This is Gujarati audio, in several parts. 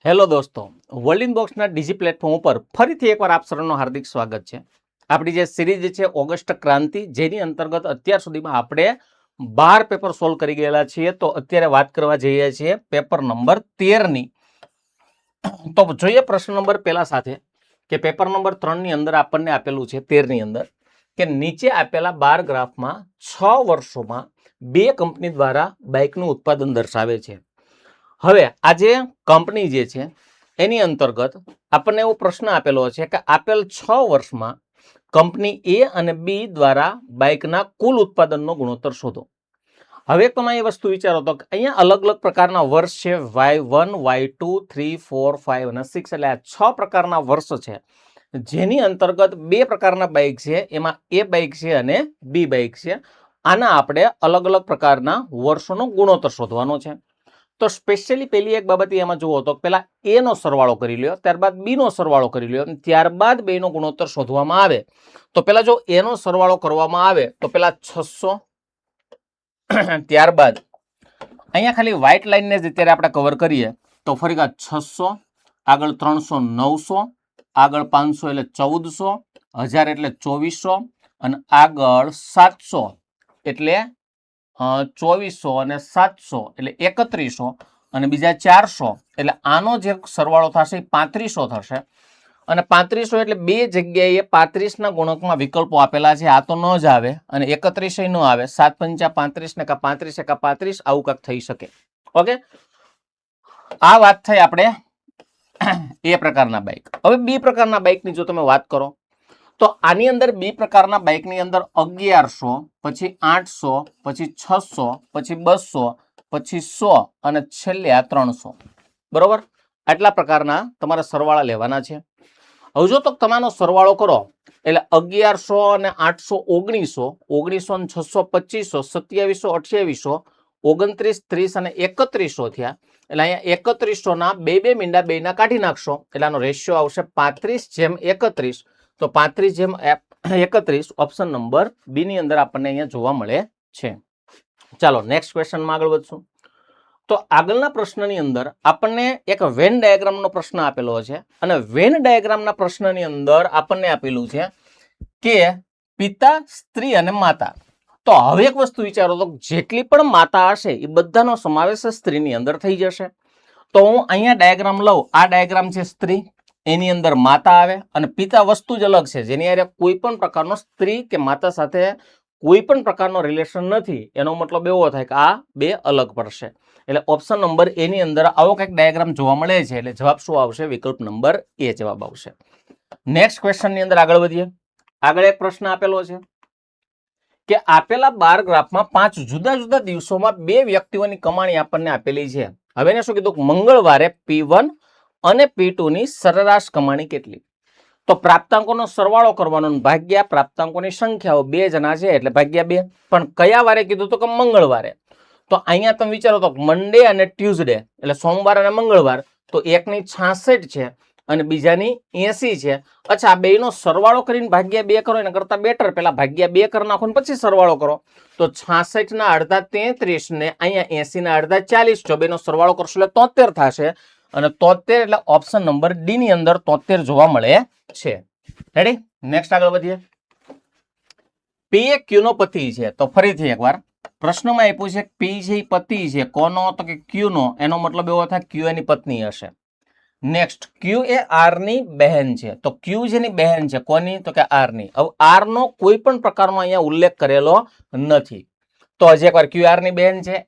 હેલો દોસ્તો, વર્લ્ડ ઇનબોક્સના ડીજી પ્લેટફોર્મ ઉપર ફરીથી એકવાર આપ સર્વનું હાર્દિક સ્વાગત છે. આપણી જે સિરીઝ છે ઓગસ્ટ ક્રાંતિ, જેની અંતર્ગત અત્યાર સુધીમાં આપણે 12 પેપર સોલ્વ કરી ગયેલા છીએ. તો અત્યારે વાત કરવા જઈએ છીએ પેપર નંબર 13ની. તો જોઈએ પ્રશ્ન નંબર પહેલા સાથે કે પેપર નંબર 3 ની અંદર આપણને આપેલું છે 13 ની અંદર કે નીચે આપેલા 12 ગ્રાફમાં 6 વર્ષોમાં 2 કંપની દ્વારા બાઇકનું ઉત્પાદન દર્શાવે છે. હવે આજે કંપની જે છે એની અંતર્ગત આપણને એવો પ્રશ્ન આપેલો છે કે આપેલ 6 વર્ષમાં કંપની એ અને બી દ્વારા બાઇકના કુલ ઉત્પાદનનો ગુણોત્તર શોધો. હવે તમે એ વસ્તુ વિચારો તો અહીંયા અલગ અલગ પ્રકારના વર્ષ છે, Y1, Y2, 3, 4, 5 અને 6, એટલે આ 6 પ્રકારના વર્ષ છે, જેની અંતર્ગત 2 પ્રકારના બાઇક છે, એમાં એ બાઇક છે અને બી બાઇક છે. આના આપણે અલગ અલગ પ્રકારના વર્ષોનો ગુણોત્તર શોધવાનો છે. તો સ્પેશિયલી પહેલી એક બાબત એમાં જુઓ તો પહેલા એ નો સરવાળો કરી લ્યો, ત્યારબાદ બી નો સરવાળો કરી લ્યો, ત્યારબાદ બે નો ગુણોત્તર શોધવામાં આવે. તો પહેલા જો એ નો સરવાળો કરવામાં આવે તો પહેલા 600, ત્યારબાદ અહીંયા ખાલી વ્હાઇટ લાઈનને જ અત્યારે આપણે કવર કરીએ તો ફરી 600, આગળ 300, 900, આગળ 500 એટલે 1400, 1000 એટલે 2400 અને આગળ 700 એટલે 2400 અને 700 એટલે 3100 અને બીજા 400 એટલે આનો જે સરવાળો થશે એ 3500 થશે. અને 3500 એટલે બે જગ્યાએ 35 ના ગુણકમાં વિકલ્પો આપેલા છે, આ તો ન જ આવે અને 31 ન આવે. 7 પંચા 35 ને 35 એકા 35 આવું કાંઈક થઈ શકે. ઓકે, આ વાત થઈ આપણે એ પ્રકારના બાઇક. હવે બી પ્રકારના બાઇકની જો તમે વાત કરો તો આની અંદર બી પ્રકારના બાઇકની અંદર 1100, પછી 800, પછી 600, પછી 200, પછી 100 અને છેલ્લે આ 300. બરોબર, આટલા પ્રકારના તમારે સરવાળા લેવાના છે. હવે જો તો તમારો સરવાળો કરો એટલે 1100 અને 800 1900, 1900 અને 600 2500, 2700, 2800, 29, 30 અને 3100 થયા. એટલે અહીંયા 3100 ના બે મીંડા બેના કાઢી નાખશો એટલે આનો રેશિયો આવશે 35:31. તો 35:31 ઓપ્શન નંબર બી ની અંદર આપણને અહીંયા જોવા મળે છે. ચાલો નેક્સ્ટ ક્વેશ્ચનમાં આગળ વધશું. તો આગળના પ્રશ્નની અંદર આપણને એક વેન ડાયાગ્રામનો પ્રશ્ન આપેલો છે અને વેન ડાયાગ્રામના પ્રશ્નની અંદર આપણને આપેલું છે કે પિતા, સ્ત્રી અને માતા. તો હવે એક વસ્તુ વિચારો તો જેટલી પણ માતા હશે એ બધાનો સમાવેશ સ્ત્રીની અંદર થઈ જશે. તો હું અહીંયા ડાયાગ્રામ લઉં, આ ડાયાગ્રામ છે સ્ત્રી, એની અંદર માતા આવે અને પિતા વસ્તુ જ અલગ છે, જેની અંદર કોઈ પણ પ્રકારનો સ્ત્રી કે માતા સાથે કોઈ પણ પ્રકારનો રિલેશન નથી. એનો મતલબ એવો થાય કે આ બે અલગ પડશે. એટલે ઓપ્શન નંબર એ ની અંદર આવો કંઈક ડાયાગ્રામ જોવા મળે છે, એટલે જવાબ શું આવશે? વિકલ્પ નંબર એ જવાબ આવશે. નેક્સ્ટ ક્વેશ્ચન ની અંદર આગળ વધીએ. આગળ એક પ્રશ્ન આપેલો છે કે આપેલા 12 ગ્રાફમાં 5 જુદા જુદા દિવસોમાં 2 વ્યક્તિઓની કમાણી આપણને આપેલી છે. હવે એને શું કીધું? મંગળવારે P1 અને P2 ની સરેરાશ કમાણી કેટલી? તો પ્રાપ્તાંકોનો સરવાળો કરવાનો, ભાગ્યા પ્રાપ્તાંકોની સંખ્યાઓ, 2 જણા છે એટલે ભાગ્યા 2. પણ કયા વારે કીધું? તો કે મંગળવારે. તો અહીંયા તમે વિચારો તો મંડે અને ટ્યુઝડે એટલે સોમવાર અને મંગળવાર, તો એકની 66 છે અને બીજાની 80 છે. અચ્છા, આ બેનો સરવાળો કરીને ભાગ્યા 2 કરો, એના કરતા બેટર પહેલા ભાગ્યા 2 કરી નાખો ને પછી સરવાળો કરો. તો 66 ના અડધા 33 ને અહીંયા 80 ના અડધા 40. જો બેનો સરવાળો કરશો એટલે 73 થશે અને 73 એટલે ઓપ્શન નંબર ડી ની અંદર 73 જોવા મળે છે. રેડી, નેક્સ્ટ આગળ વધીએ. પી એ ક્યુ નો પતિ છે. તો ફરીથી એકવાર પ્રશ્નમાં આપ્યું છે પી છે એ પતિ છે કોનો? તો કે ક્યુ નો. એનો મતલબ એવો થાય ક્યુ એની પત્ની હશે. નેક્સ્ટ, ક્યુ એ આર ની બહેન છે. તો ક્યુ જેની બહેન છે કોની? તો કે આર ની. હવે આર નો કોઈ પણ પ્રકારનો અહીંયા ઉલ્લેખ કરેલો નથી. તો હજી એકવાર ક્યુ આર ની બહેન છે.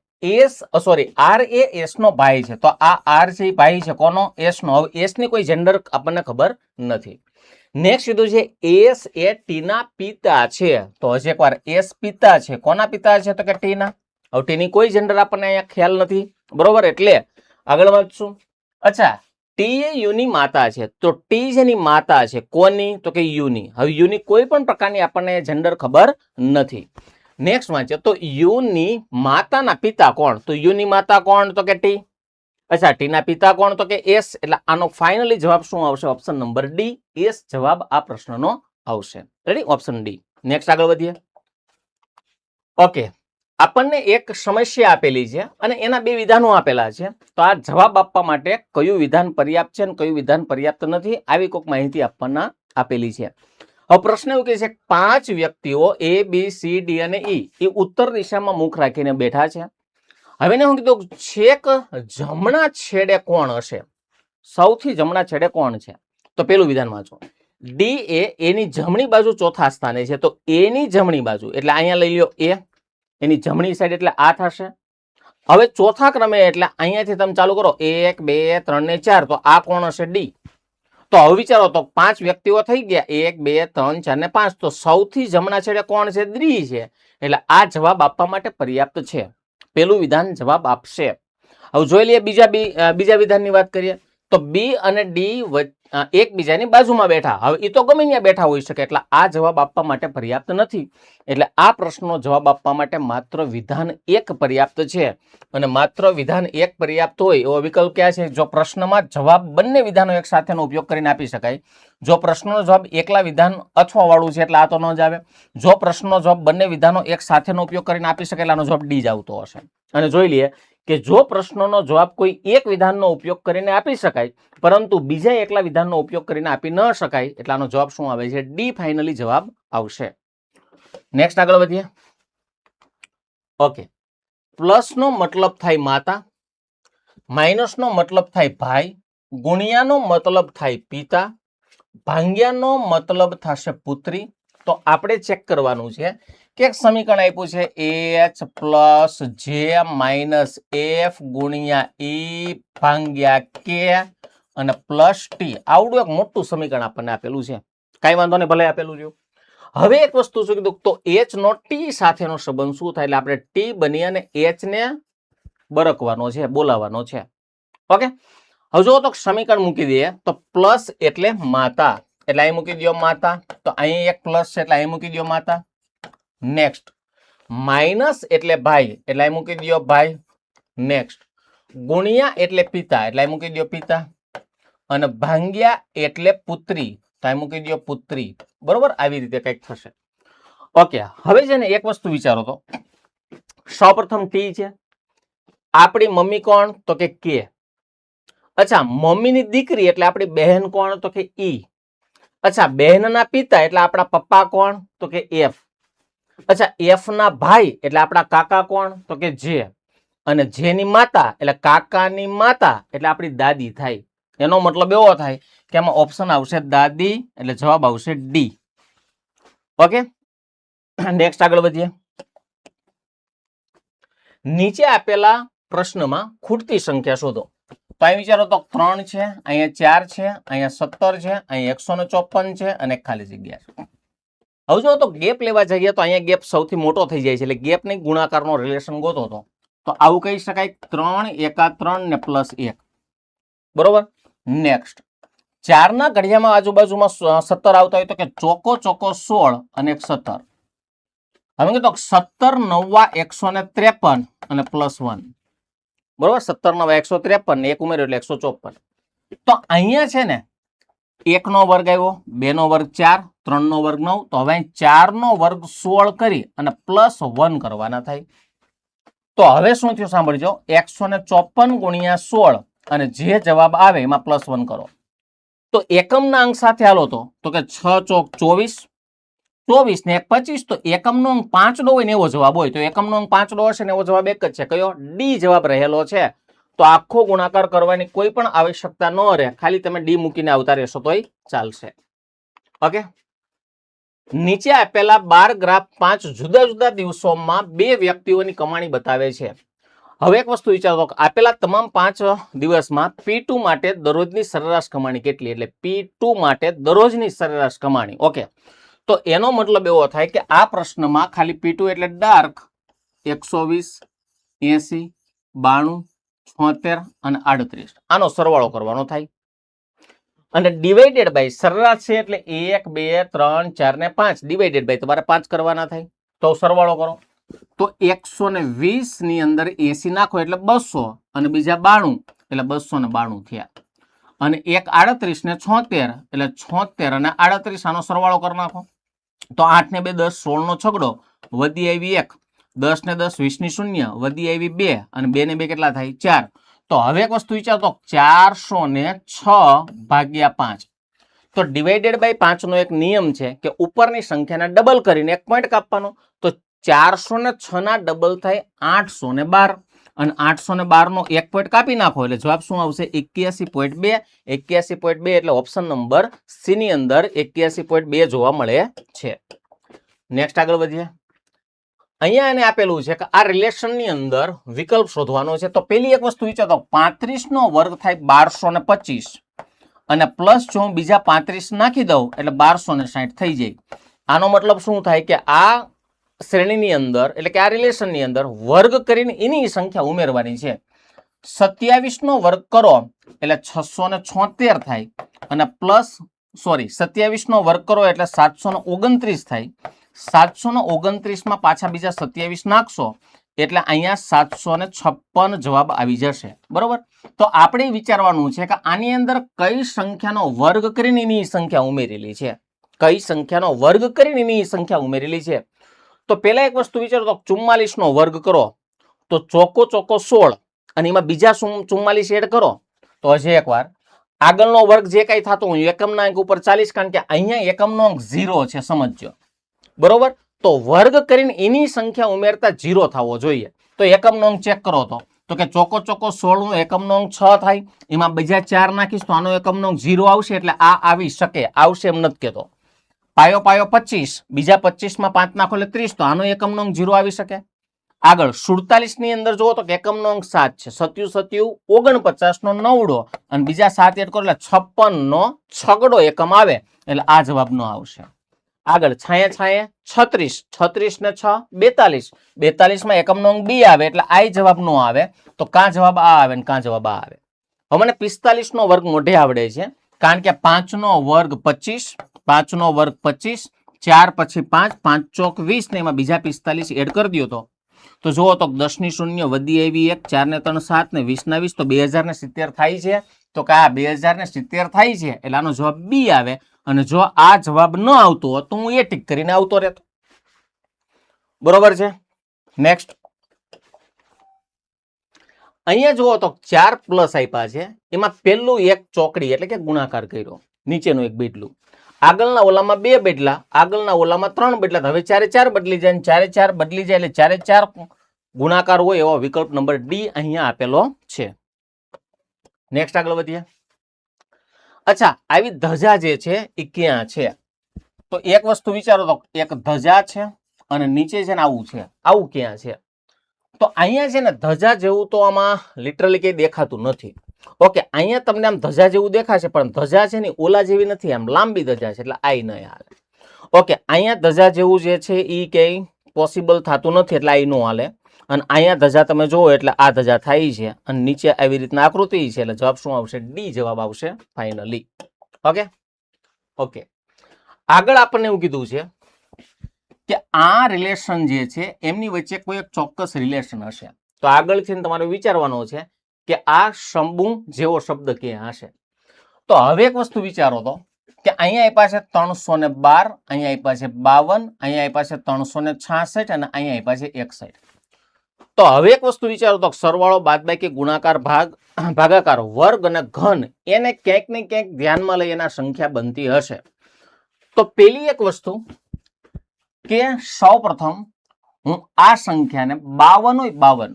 આર એ એસ નો ભાઈ છે. તો આ આર છે એ ભાઈ છે કોનો? એસ નો. હવે એસ ની કોઈ જેન્ડર આપણને ખબર નથી. નેક્સ્ટ કીધું છે એસ એ ટી ના પિતા છે. તો હજી એકવાર એસ પિતા છે. કોના પિતા છે? તો કે ટી ના. હવે ટી ની કોઈ જેન્ડર આપણને અહીંયા ખ્યાલ નથી. બરોબર, એટલે આગળ વધશું. અચ્છા, ટી એ યુ ની માતા છે. તો ટી જેની માતા છે કોની? તો કે યુ ની. હવે યુ ની કોઈ પણ પ્રકારની આપણને જેન્ડર ખબર નથી. નેક્સ્ટ વાંચે તો યુ ની માતાના પિતા કોણ? તો યુ ની માતા કોણ? તો કે ટી. અચ્છા, ટી ના પિતા કોણ? તો કે એસ. એટલે આનો ફાઇનલી જવાબ શું આવશે? ઓપ્શન નંબર ડી, એસ જવાબ આ પ્રશ્નનો આવશે. Ready, option D. નેક્સ્ટ આગળ વધીએ. ઓકે, આપણને એક સમસ્યા આપેલી છે અને એના બે વિધાનો આપેલા છે. તો આ જવાબ આપવા માટે કયું વિધાન પર્યાપ્ત છે અને કયું વિધાન પર્યાપ્ત નથી, આવી કોઈક માહિતી આપવાના આપેલી છે. હવે પ્રશ્ન એવું કહે છે 5 વ્યક્તિઓ A, B, C, D અને E એ ઉત્તર દિશામાં મુખ રાખીને બેઠા છે. હવે હું કીધું છેક જમણા છેડે કોણ હશે? સૌથી જમણા છેડે કોણ છે? તો પેલું વિધાન વાંચો. D એ એની જમણી બાજુ ચોથા સ્થાને છે. તો A ની જમણી બાજુ એટલે અહીંયા લઈ લ્યો A, એની જમણી સાઈડ એટલે આ થશે. હવે ચોથા ક્રમે એટલે અહીંયાથી તમે ચાલુ કરો 1, 2, 3 ને 4. તો આ કોણ હશે? D. તો હવે વિચારો તો 5 વ્યક્તિઓ થઈ ગયા 1, 2, 3, 4 ને 5. તો સૌથી જમણા છેડે કોણ છે? D છે. એટલે આ જવાબ આપવા માટે પર્યાપ્ત છે. પેલું વિધાન જવાબ આપશે. હવે જોઈ લઈએ બીજા વિધાનની વાત કરીએ તો B અને D એકબીજાની બાજુમાં બેઠા. હવે એ તો ગમે ત્યાં બેઠા હોઈ શકે એટલે આ જવાબ આપવા માટે પર્યાપ્ત નથી. એટલે આ પ્રશ્નનો જવાબ આપવા માટે માત્ર વિધાન 1 પર્યાપ્ત છે. અને માત્ર વિધાન 1 પર્યાપ્ત હોય એવો વિકલ્પ ક્યાં છે? જો પ્રશ્નમાં જવાબ બંને વિધાનો એક સાથેનો ઉપયોગ કરીને આપી શકાય. જો પ્રશ્નનો જવાબ એકલા વિધાન અથવા વાળું છે એટલે આ તો ન જ આવે. જો પ્રશ્નનો જવાબ બંને વિધાનો એક સાથેનો ઉપયોગ કરીને આપી શકાય એટલે આનો જવાબ D જ આવતો હશે. અને જોઈ લઈએ કે જો પ્રશ્નનો જવાબ કોઈ એક વિધાનનો ઉપયોગ કરીને આપી શકાય પરંતુ બીજા એકલા વિધાનનો ઉપયોગ કરીને આપી ન શકાય એટલે આનો જવાબ શું આવે છે? D ફાઇનલી જવાબ આવશે. નેક્સ્ટ આગળ વધીએ. ઓકે, પ્લસનો મતલબ થાય માતા, માઇનસનો મતલબ થાય ભાઈ, ગુણ્યાનો મતલબ થાય પિતા, ભાંગ્યાનો મતલબ થશે પુત્રી. તો આપણે ચેક કરવાનું છે કે એક સમીકરણ આપ્યું છે H plus J minus F ગુણ્યા E ભાંગ્યા K અને પ્લસ T. આવડું એક મોટું સમીકરણ આપણને આપેલું છે. કાંઈ વાંધો નહીં, ભલે આપેલું છે. હવે એક વસ્તુ શું કીધું તો H નો T સાથેનો સંબંધ શું થાય? એટલે આપણે T બની અને H ને બરકવાનો છે, બોલાવવાનો છે. ઓકે, હવે જો તો સમીકરણ મૂકી દઈએ તો પ્લસ એટલે માતા એટલે અહીં મૂકી દો માતા. તો અહીં એક પ્લસ છે એટલે અહીં મૂકી દો માતા. નેક્સ્ટ માઇનસ એટલે ભાઈ એટલે અહીં મૂકી દો ભાઈ. નેક્સ્ટ ગુણ્યા એટલે પિતા એટલે અહીં મૂકી દો પિતા. અને ભાંગ્યા એટલે પુત્રી તો અહીં મૂકી દો પુત્રી. બરોબર, આવી રીતે કંઈક થશે. ઓકે, હવે છે ને એક વસ્તુ વિચારો તો સૌપ્રથમ T છે. આપણી મમ્મી કોણ? તો કે K. અચ્છા, મમ્મીની દીકરી એટલે આપણી બહેન કોણ? તો કે E. અચ્છા, બહેનના પિતા એટલે આપણા પપ્પા કોણ? તો કે F. અચ્છા, F ના ભાઈ એટલે આપણા કાકા કોણ? તો કે J. અને J ની માતા એટલે કાકાની માતા એટલે આપણી દાદી થાય. એનો મતલબ એવો થાય કે આમાં ઓપ્શન આવશે દાદી એટલે જવાબ આવશે D. ઓકે, નેક્સ્ટ આગળ વધીએ. નીચે આપેલા પ્રશ્નમાં ખૂટતી સંખ્યા શોધો. તો અહીં વિચારો તો 3 છે, અહીંયા 4 છે, અહીંયા 17 છે, અહીંયા 154 છે અને ખાલી જગ્યા છે. હવે જો તો ગેપ લેવા જઈએ તો અહીંયા ગેપ સૌથી મોટો થઈ જાય છે એટલે ગેપ નહીં ગુણાકારનો રિલેશન ગોતો તો આવું કહી શકાય 3 એકા 3 ને પ્લસ 1. બરોબર. નેક્સ્ટ 4 ના ઘડિયામાં આજુબાજુમાં 17 આવતા હોય તો કે ચોકો 16 અને 17. હવે કીધું 17 9 153 અને +1. બરોબર, 17 9 153 ને એક ઉમેર્યો એટલે 154. તો અહીંયા છે ને 1 નો વર્ગ આવ્યો, 2 નો વર્ગ 4, 3 નો વર્ગ 9. તો હવે 4 નો વર્ગ 16 કરી અને +1 કરવાના થાય. તો હવે શું થયું સાંભળજો, 154 ગુણ્યા 16 અને જે જવાબ આવે એમાં +1 કરો. તો એકમના અંક સાથે હાલો તો કે 6 ચોક 24, 24 ને 1 25. તો એકમનો અંક 5 હોય ને એવો જવાબ હોય તો એકમનો અંક 5 હશે ને એવો જવાબ એક જ છે. કયો? D જવાબ રહેલો છે. તો આખો ગુણાકાર કરવાની કોઈ પણ આવશ્યકતા ન રહે, ખાલી તમે D મૂકીને આવતા રહેશો તોય ચાલશે. ઓકે, નીચે આપેલા 12 ગ્રાફ 5 જુદા જુદા દિવસોમાં 2 વ્યક્તિઓની કમાણી બતાવે છે. હવે એક વસ્તુ વિચારો કે આપેલા તમામ 5 દિવસમાં P2 માટે દરરોજની સરેરાશ કમાણી કેટલી? એટલે P2 માટે દરરોજની સરેરાશ કમાણી. ઓકે, તો એનો મતલબ એવો થાય કે આ પ્રશ્નમાં ખાલી P2 એટલે ડાર્ક 120, 80, 92, 76 અને 38 આનો સરવાળો કરવાનો થાય. અને ડિવાઇડેડ બાય સરેરાશ છે એટલે 1 2 3 4 ને 5 ડિવાઇડેડ બાય તમારે 5 કરવાના થાય. તો સરવાળો કરો તો 120 ની અંદર 80 નાખો એટલે 200 અને બીજા 92 એટલે 292 થયા. અને એક 38 ને 76 એટલે 76 અને 38 આનો સરવાળો કરી નાખો. તો 8 ને 2 10 16 નો છગડો વધી આવી 1 10 ને 10 20 ની શૂન્ય વધી આવી 2 અને 2 ને 2 કેટલા થાય 4. તો હવે એક વસ્તુ વિચારો તો 406 ભાગ્યા 5. તો ડિવાઇડેડ બાય 5 નો એક નિયમ છે કે ઉપરની સંખ્યાને ડબલ કરીને એક પોઈન્ટ કાપવાનો. તો 406 ના ડબલ થાય 812 અને 812 નો એક પોઈન્ટ કાપી નાખો એટલે જવાબ શું આવશે 81.2. 81.2 એટલે ઓપ્શન નંબર સી ની અંદર 81.2 જોવા મળે છે. નેક્સ્ટ આગળ વધીએ. અહીંયા એને આપેલું છે કે આ રિલેશન ની અંદર વિકલ્પ શોધવાનો છે. તો પેલી એક વસ્તુ વિચારો 35 નો વર્ગ થાય 1225 અને પ્લસ જો હું બીજા 35 નાખી દઉં એટલે 1260 થઈ જાય. આનો મતલબ શું થાય કે આ શ્રેણીની અંદર એટલે કે આ રિલેશનની અંદર વર્ગ કરીને એની સંખ્યા ઉમેરવાની છે. 27 નો વર્ગ કરો એટલે 676 થાય અને પ્લસ 27 નો વર્ગ કરો એટલે 729 થાય. 729 માં પાછા બીજા 27 નાખશો એટલે અહીંયા 756 જવાબ આવી જશે. બરોબર. તો આપણે વિચારવાનું છે કે આની અંદર કઈ સંખ્યાનો વર્ગ કરીને એની સંખ્યા ઉમેરેલી છે. કઈ સંખ્યાનો વર્ગ કરીને એની સંખ્યા ઉમેરેલી છે. તો પહેલા એક વસ્તુ વિચારો તો 44 નો વર્ગ કરો તો ચોકો 16 અને એમાં બીજા 44 એડ કરો તો હજી એકવાર આગળનો વર્ગ જે કઈ થતો હું એકમના અંક ઉપર 40 કારણ કે અહીંયા એકમનો અંક 0 છે સમજજો. બરોબર. તો વર્ગ કરીને એની સંખ્યા ઉમેરતા 0 થવો જોઈએ. તો એકમનો અંક ચેક કરો તો કે ચોકો 16 નો એકમનો અંક 6 થાય એમાં બીજા 4 નાખીશ તો આનો એકમનો અંક 0 આવશે એટલે આ આવી શકે આવશે એમ નથી કહેતો. પાયો 25 બીજા 25 માં 5 નાખો એટલે 30 તો આનો એકમનો અંક 0 આવી શકે. આગળ 47 ની અંદર જુઓ તો એકમનો અંક 7 છે 77 49 નો નવડો અને બીજા 7 એડ કરો એટલે 56 નો છગડો એકમ આવે એટલે આ જવાબ નો આવશે. આગળ છાયા 36 ને 6 42 42 માં એકમનો અંક 2 આવે એટલે આ જવાબ નો આવે. તો કાં જવાબ આ આવે ને કાં જવાબ આ આવે. હવે મને 45 નો વર્ગ મોઢે આવડે છે કારણ કે 5 નો વર્ગ 25 5 નો વર્ગ 25 4 પછી 5 5 ચોક 20 ને એમાં બીજા 45 એડ કરી દો તો જુઓ તો 10 ની શૂન્ય વધી આવી 1 4 ને 3 7 ને 20 ના 20 તો 2070 થાય છે. તો કે આ 2070 થાય છે એટલે આનો જવાબ બી આવે. અને જો આ જવાબ ન આવતો હોત તો હું એ ટીક કરીને આવતો રહેતો. બરોબર છે. નેક્સ્ટ અહીંયા જુઓ તો 4 પ્લસ આપ્યા છે એમાં પહેલું એક ચોકડી એટલે કે ગુણાકાર કર્યો નીચેનું એક બેડલું આગળના ઓલામાં 2 બેડલા આગળના ઓલામાં 3 બેડલા હવે 4 બદલી જાય અને 4 બદલી જાય એટલે 4 ગુણાકાર હોય એવો વિકલ્પ નંબર ડી અહીંયા આપેલો છે. નેક્સ્ટ આગળ વધીએ. અચ્છા આવી ધજા જે છે એ ક્યાં છે તો એક વસ્તુ વિચારો તો એક ધજા છે અને નીચે છે ને આવું છે આવું ક્યાં છે. તો અહીંયા છે ને ધજા જેવું તો આમાં લિટરલી કઈ દેખાતું નથી. ઓકે અહીંયા તમને આમ ધજા જેવું દેખાશે પણ ધજા છે ને ઓલા જેવી નથી આમ લાંબી ધજા છે એટલે આ નહીં હાલે. ઓકે અહીંયા ધજા જેવું જે છે એ કઈ પોસિબલ થતું નથી એટલે આ નો હાલે. અને અહીંયા ધજા તમે જુઓ એટલે આ ધજા થાય છે અને નીચે આવી રીતના આકૃતિ છે એટલે જવાબ શું આવશે ડી જવાબ આવશે ફાઇનલી. ઓકે ઓકે આગળ આપણને એવું કીધું છે કે આ રિલેશન જે છે એમની વચ્ચે કોઈ એક ચોક્કસ રિલેશન હશે. તો આગળથી તમારે વિચારવાનો છે કે આ શંભુ જેવો શબ્દ ક્યાં હશે. તો હવે એક વસ્તુ વિચારો તો કે અહીંયા આપ્યા છે 312 અહીંયા આપ્યા છે 52 અહીંયા આપ્યા છે 366 અને અહીંયા આપ્યા છે 61. તો હવે એક વસ્તુ વિચારો તો સરવાળો બાદબાકી ગુણાકાર ભાગાકાર વર્ગ અને ઘન એને ક્યાંક ને ક્યાંક ધ્યાનમાં લઈ એના સંખ્યા બનતી હશે. તો પેલી એક વસ્તુ કે સૌપ્રથમ હું આ સંખ્યાને 52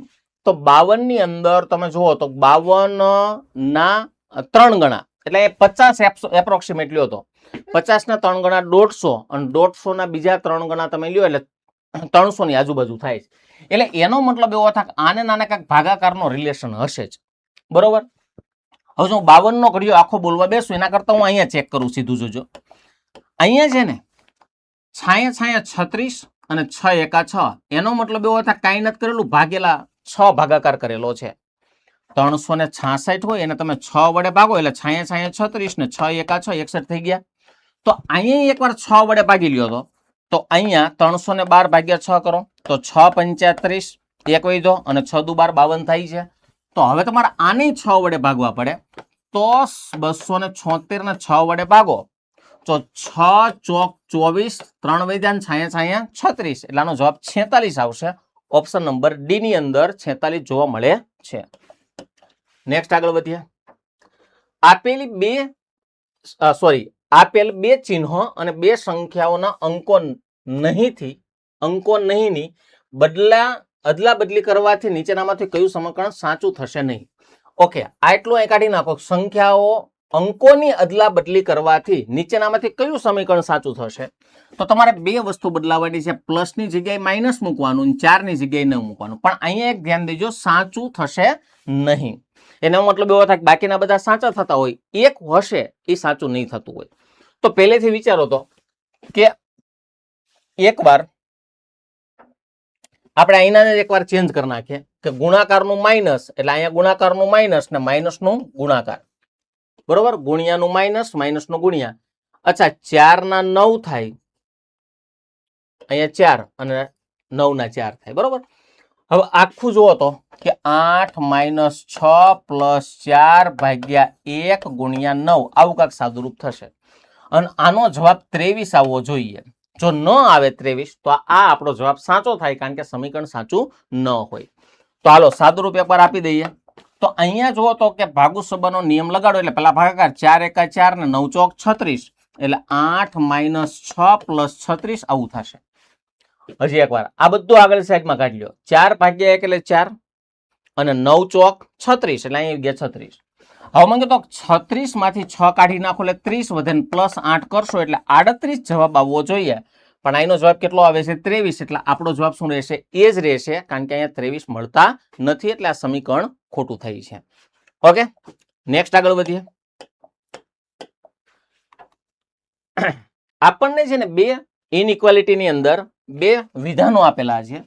તો 52 ની અંદર તમે જુઓ તો 52 ના 3 ગણા એટલે 50 એપ્રોક્સિમેટ લ્યો તો 50 ના 3 ગણા 150 અને 150 ના બીજા 3 ગણા તમે લ્યો એટલે 300 ની આજુબાજુ થાય છે. એટલે એનો મતલબ એવો થાય કે આને નાના કાંઈક ભાગાકારનો રિલેશન હશે જ. બરોબર. હવે જો 52 નો ઘડિયો આખો બોલવા બેસું એના કરતા હું અહીંયા ચેક કરું સીધું જોજો. અહીંયા છે ને છાયા 36 અને 6 એકા 6 એનો મતલબ એવો થાય કાંઈ નથી કરેલું ભાગેલા 6 ભાગાકાર કરેલો છે. 366 હોય એને તમે 6 વડે ભાગો એટલે છાયા 36 ને 6 એકા 6 61 થઈ ગયા. તો અહીંયા એકવાર 6 વડે ભાગી લ્યો તો અહીંયા 312 ભાગ્યા 6 કરો તો 6 35 એક વૈધો અને 6 દુ 12 52 થાય છે. તો હવે તમારે આને 6 વડે ભાગવા પડે તો 276 ને 6 વડે ભાગો તો 6 ચોક 24 3 વૈધા છાયા 36 એટલે આનો જવાબ 46 આવશે. ઓપ્શન નંબર ડી ની અંદર 46 જોવા મળે છે. નેક્સ્ટ આગળ વધીએ. આપેલ બે ચિહ્નો અને બે સંખ્યાઓના અંકો નહીંની અદલા બદલી કરવાથી નીચેનામાંથી કયું સમીકરણ સાચું થશે નહીં? ઓકે, આટલું અહીં કાઢી નાખો. સંખ્યાઓ અંકોની અદલા બદલી કરવાથી નીચેનામાંથી કયું સમીકરણ સાચું થશે? તો તમારે બે વસ્તુ બદલાવાની છે. પ્લસની જગ્યાએ માઇનસ મૂકવાનું, 4 ની જગ્યાએ ન મૂકવાનું. પણ અહીંયા એક ધ્યાન દેજો, સાચું થશે નહીં. એનો મતલબ એવો થાય કે બાકીના બધા સાચા થતા હોય, એક હશે એ સાચું નહીં થતું હોય. તો પહેલેથી વિચારો તો કે એકવાર આપણે અહીંના એકવાર ચેન્જ કરી નાખીએ કે ગુણાકારનું માઇનસ એટલે અહીંયા ગુણાકારનું માઇનસ ને માઇનસનું ગુણાકાર, બરોબર? ગુણ્યાનું માઇનસ, માઇનસનું ગુણ્યા. અચ્છા, 4 ના 9 થાય, અહીંયા 4 અને 9 ના 4 થાય, બરોબર? હવે આખું જુઓ તો કે 8 - 6 + 4 ભાગ્યા 1 ગુણ્યા 9 આવું કાંઈક સાદુરૂપ થશે. અને આનો જવાબ 23 આવવો જોઈએ. જો ન આવે 23 તો આ આપણો જવાબ સાચો થાય, કારણ કે સમીકરણ સાચું ન હોય. તો હાલો સાદુરૂપ એકવાર આપી દઈએ. તો અહીંયા જુઓ તો કે ભાગુ સંબંધનો નિયમ લગાડો એટલે પેલા ભાગાકાર 4 × 4 ને 9 × 36 એટલે 8 - 6 + 36 આવું થશે. હજી એકવાર આ બધું આગળ સાઈડમાં કાઢી લો. 4 ભાગ્યા 1 એટલે 4 અને 9 × 36 એટલે અહીંયા ગયા 36. હવે મને તો 36 માંથી 6 કાઢી નાખો એટલે 30 વધે ને +8 કરશો એટલે 38 જવાબ આવવો જોઈએ. પણ અહીંનો જવાબ કેટલો આવે છે? 23. એટલે આપણો જવાબ શું રહેશે? એ જ રહેશે, કારણ કે અહીંયા 23 મળતા નથી એટલે આ સમીકરણ ખોટું થઈ છે. ઓકે, નેક્સ્ટ આગળ વધીએ. આપણને છે ને બે ઇનઇક્વાલિટીની અંદર બે વિધાનો આપેલા છે.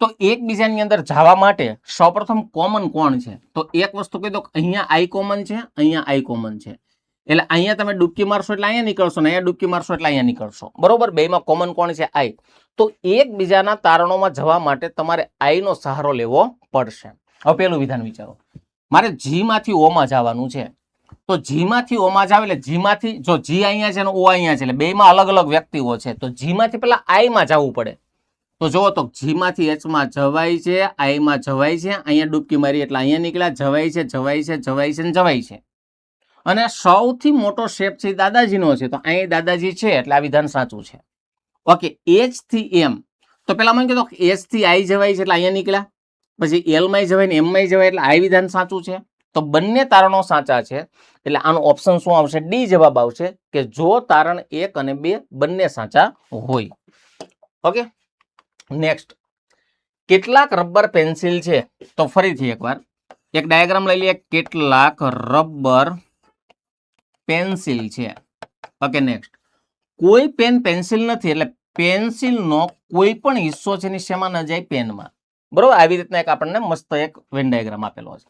તો એકબીજાની અંદર જવા માટે સૌપ્રથમ કોમન કોણ છે? તો એક વસ્તુ કહી દો, અહીંયા આઈ કોમન છે, અહીંયા આઈ કોમન છે. એટલે અહીંયા તમે ડૂબકી મારશો એટલે અહીંયા નીકળશો ને અહીંયા ડૂબકી મારશો એટલે અહીંયા નીકળશો, બરોબર? બેમાં કોમન કોણ છે? આઈ. તો એકબીજાના તારણોમાં જવા માટે તમારે આઈ નો સહારો લેવો પડશે. હવે પેલું વિધાન વિચારો. મારે જી માંથી ઓ માં જવાનું છે. તો જી માંથી ઓ માં જાવ એટલે જી માંથી, જો જી અહીંયા છે ને ઓ અહીંયા છે એટલે બેમાં અલગ અલગ વ્યક્તિઓ છે. તો જી માંથી પેલા આઈ માં જવું પડે. તો જુઓ તો જી માંથી એચ માં જવાય છે, આઈ માં જવાય છે. અહીંયા ડૂબકી મારી એટલે અહીંયા નીકળ્યા, જવાય છે, જવાય છે, જવાય છે, જવાય છે. અને સૌથી મોટો શેપ છે દાદાજીનો છે. તો અહીં દાદાજી છે એટલે આ વિધાન સાચું છે. ઓકે, એચ થી એમ. તો પેલા મને કીધું એચ થી આઈ જવાય છે એટલે અહીંયા નીકળ્યા, પછી એલ માં જવાય ને એમ માં જવાય એટલે આ વિધાન સાચું છે. તો બંને તારણો સાચા છે એટલે આનો ઓપ્શન શું આવશે? ડી જવાબ આવશે, કે જો તારણ 1 અને 2 બંને સાચા હોય. Okay, next. કેટલાક રબર પેન્સિલ છે? તો ફરીથી એકવાર એક ડાયાગ્રામ લઈ લઈએ. કેટલાક રબર પેન્સિલ છે. Okay, next. કોઈ પેન પેન્સિલ નથી એટલે પેન્સિલનો કોઈ પણ હિસ્સો છે ને શેમાં ન જાય? પેનમાં, બરોબર? આવી રીતના એક આપણને મસ્ત એક વેન ડાયાગ્રામ આપેલો છે.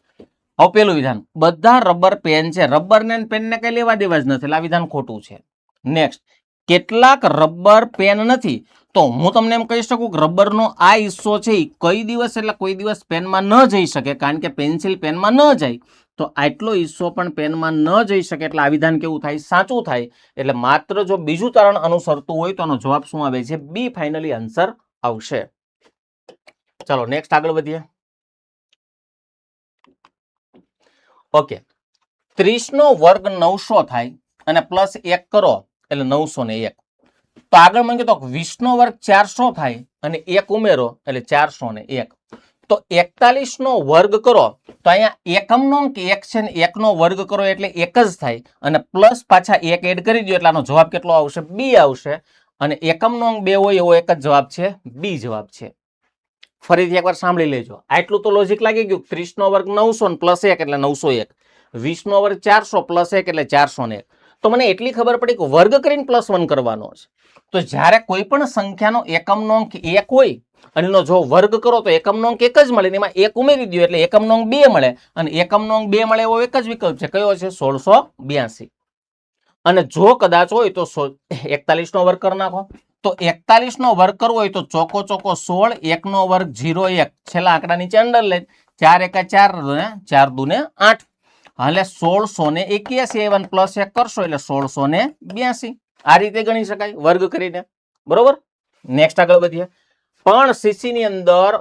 હવે પેલું વિધાન, બધા રબર પેન છે, રબર ને પેનને કઈ લેવા દેવા જ નથી એટલે આ વિધાન ખોટું છે. નેક્સ્ટ. કેટલાક રબર પેન નથી. તો હું તમને એમ કહી શકું કે રબરનો આ હિસ્સો છે એ કઈ દિવસ એટલે કોઈ દિવસ પેનમાં ન જઈ શકે, કારણ કે પેન્સિલ પેનમાં ન જાય. તો આટલો હિસ્સો પણ પેનમાં ન જઈ શકે એટલે આ વિધાન કેવું થાય? સાચું થાય. એટલે માત્ર જો બીજું તારણ અનુસરતું હોય તો આનો જવાબ શું આવે છે? બી ફાઇનલી આન્સર આવશે. ચલો નેક્સ્ટ આગળ વધીએ. ઓકે, 30 નો વર્ગ 900 થાય અને +1 કરો એટલે 901. તો આગળ મને કીધું 20 નો વર્ગ 400 થાય અને 1 ઉમેરો એટલે 401. તો 41 નો વર્ગ કરો તો અહીંયા એકમનો અંક 1 છે ને 1 નો વર્ગ કરો એટલે 1 જ થાય અને પ્લસ પાછા 1 એડ કરી દો એટલે આનો જવાબ કેટલો આવશે? બી આવશે. અને એકમનો અંક 2 હોય એવો એક જ જવાબ છે, બી જવાબ છે. ફરીથી એકવાર સાંભળી લેજો. આટલું તો લોજિક લાગી ગયું. 30 નો વર્ગ 900 + 1 એટલે 901. 20 નો વર્ગ 400 + 1 એટલે 401. તો મને એટલી ખબર પડી કે વર્ગ કરીને +1 કરવાનો છે. તો જ્યારે કોઈ પણ સંખ્યાનો એકમનો અંક 1 હોય અને એનો જો વર્ગ કરો તો એકમનો અંક 1 જ મળે, એમાં 1 ઉમેરી દો એટલે એકમનો અંક 2 મળે. અને એકમનો અંક 2 મળે એવો એક જ વિકલ્પ છે. કયો છે? 1682. અને જો કદાચ હોય તો 41 નો વર્ગ કરી નાખો. તો 41 નો વર્ગ કરવો હોય તો ચોકો 16, 1 નો વર્ગ 0, 1 છેલ્લા આંકડા નીચે અંડરલાઈન, 4 × 4 = 4, 2 = 8. એટલે 1681 +1 કરશો એટલે 1682. આ રીતે ગણી શકાય વર્ગ કરીને, બરોબર? નેક્સ્ટ આગળ વધીએ. પણ સીસી ની અંદર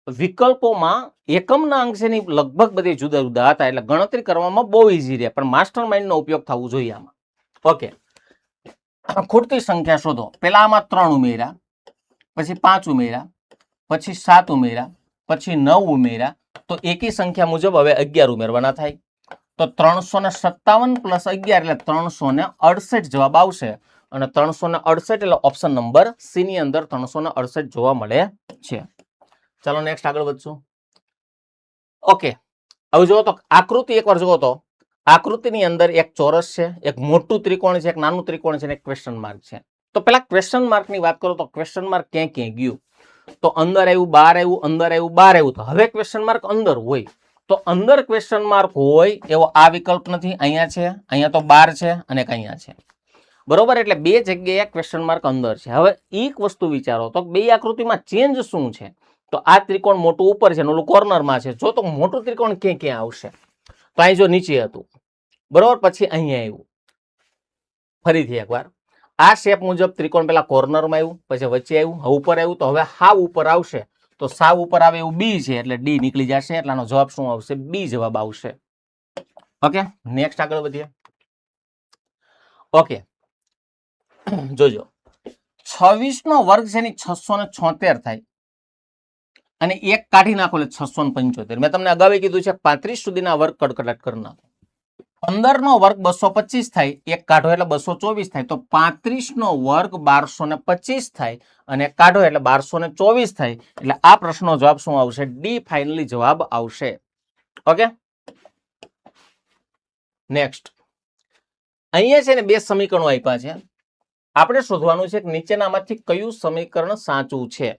વિકલ્પોમાં એકમના અંક છે ને લગભગ બધી જુદા જુદા હતા, એટલે ગણતરી કરવામાં બહુ ઈઝી રહે, પણ માસ્ટર માઇન્ડનો ઉપયોગ થવો જોઈએ આમાં. ઓકે, ખૂટતી સંખ્યા શોધો. પેલા આમાં 3 ઉમેર્યા, પછી 5 ઉમેર્યા, પછી 7 ઉમેર્યા, પછી 9 ઉમેર્યા, તો એકી સંખ્યા મુજબ હવે 11 ઉમેરવાના થાય. તો 357 પ્લસ 11 એટલે 368 જવાબ આવશે. અને 368 એટલે ઓપ્શન નંબર સી ની અંદર 368 જોવા મળે છે. ચાલો નેક્સ્ટ આગળ વધશું. ઓકે, હવે જુઓ તો આકૃતિ એકવાર જુઓ તો આકૃતિની અંદર એક ચોરસ છે, એક મોટું ત્રિકોણ છે, એક નાનું ત્રિકોણ છે, અને એક ક્વેશ્ચન માર્ક છે. તો પેલા ક્વેશ્ચન માર્કની વાત કરો તો ક્વેશ્ચન માર્ક ક્યાં ક્યાં ગયું? તો અંદર આવ્યું, બહાર આવ્યું, અંદર આવ્યું, બહાર આવ્યું. તો હવે ક્વેશ્ચન માર્ક અંદર હોય તો અંદર ક્વેશ્ચન માર્ક હોય એવો આ વિકલ્પ નથી. અહીંયા છે, અહીંયા તો બહાર છે, અને અહીંયા છે. બરોબર, એટલે બે જગ્યાએ ક્વેશ્ચન માર્ક અંદર છે. હવે એક વસ્તુ વિચારો તો બે આકૃતિમાં ચેન્જ શું છે? તો આ ત્રિકોણ મોટું ઉપર છે, ઓલું કોર્નરમાં છે. જો તો મોટું ત્રિકોણ ક્યાં ક્યાં આવશે? તો અહીં જો નીચે હતું, બરોબર, પછી અહીંયા આવ્યું. ફરીથી એકવાર આ શેપ મુજબ ત્રિકોણ પેલા કોર્નરમાં આવ્યું, પછી વચ્ચે આવ્યું, હવે ઉપર આવ્યું. તો હવે હાવ ઉપર આવશે, તો સાવ ઉપર આવે એવું બી છે, એટલે ડી નીકળી જશે. એટલે આનો જવાબ શું આવશે? બી જવાબ આવશે. ઓકે, નેક્સ્ટ આગળ વધીએ. ઓકે, જોજો 26 નો વર્ગ છે ની 676 થાય, અને એક કાઢી નાખો એટલે 675. મેં તમને અગાઉ કીધું છે 35 સુધીના વર્ગ કડકડાટ કરી નાખો. 15 નો વર્ગ 225 થાય, એક કાઢો એટલે 224 થાય. તો 35 નો વર્ગ 1225 થાય, અને એક કાઢો એટલે 1224 થાય. એટલે આ પ્રશ્નનો જવાબ શું આવશે? ડી ફાઇનલી જવાબ આવશે. Okay, next. અહીંયા છે ને બે સમીકરણો આપ્યા છે. આપણે શોધવાનું છે કે નીચેનામાંથી કયું સમીકરણ સાચું છે.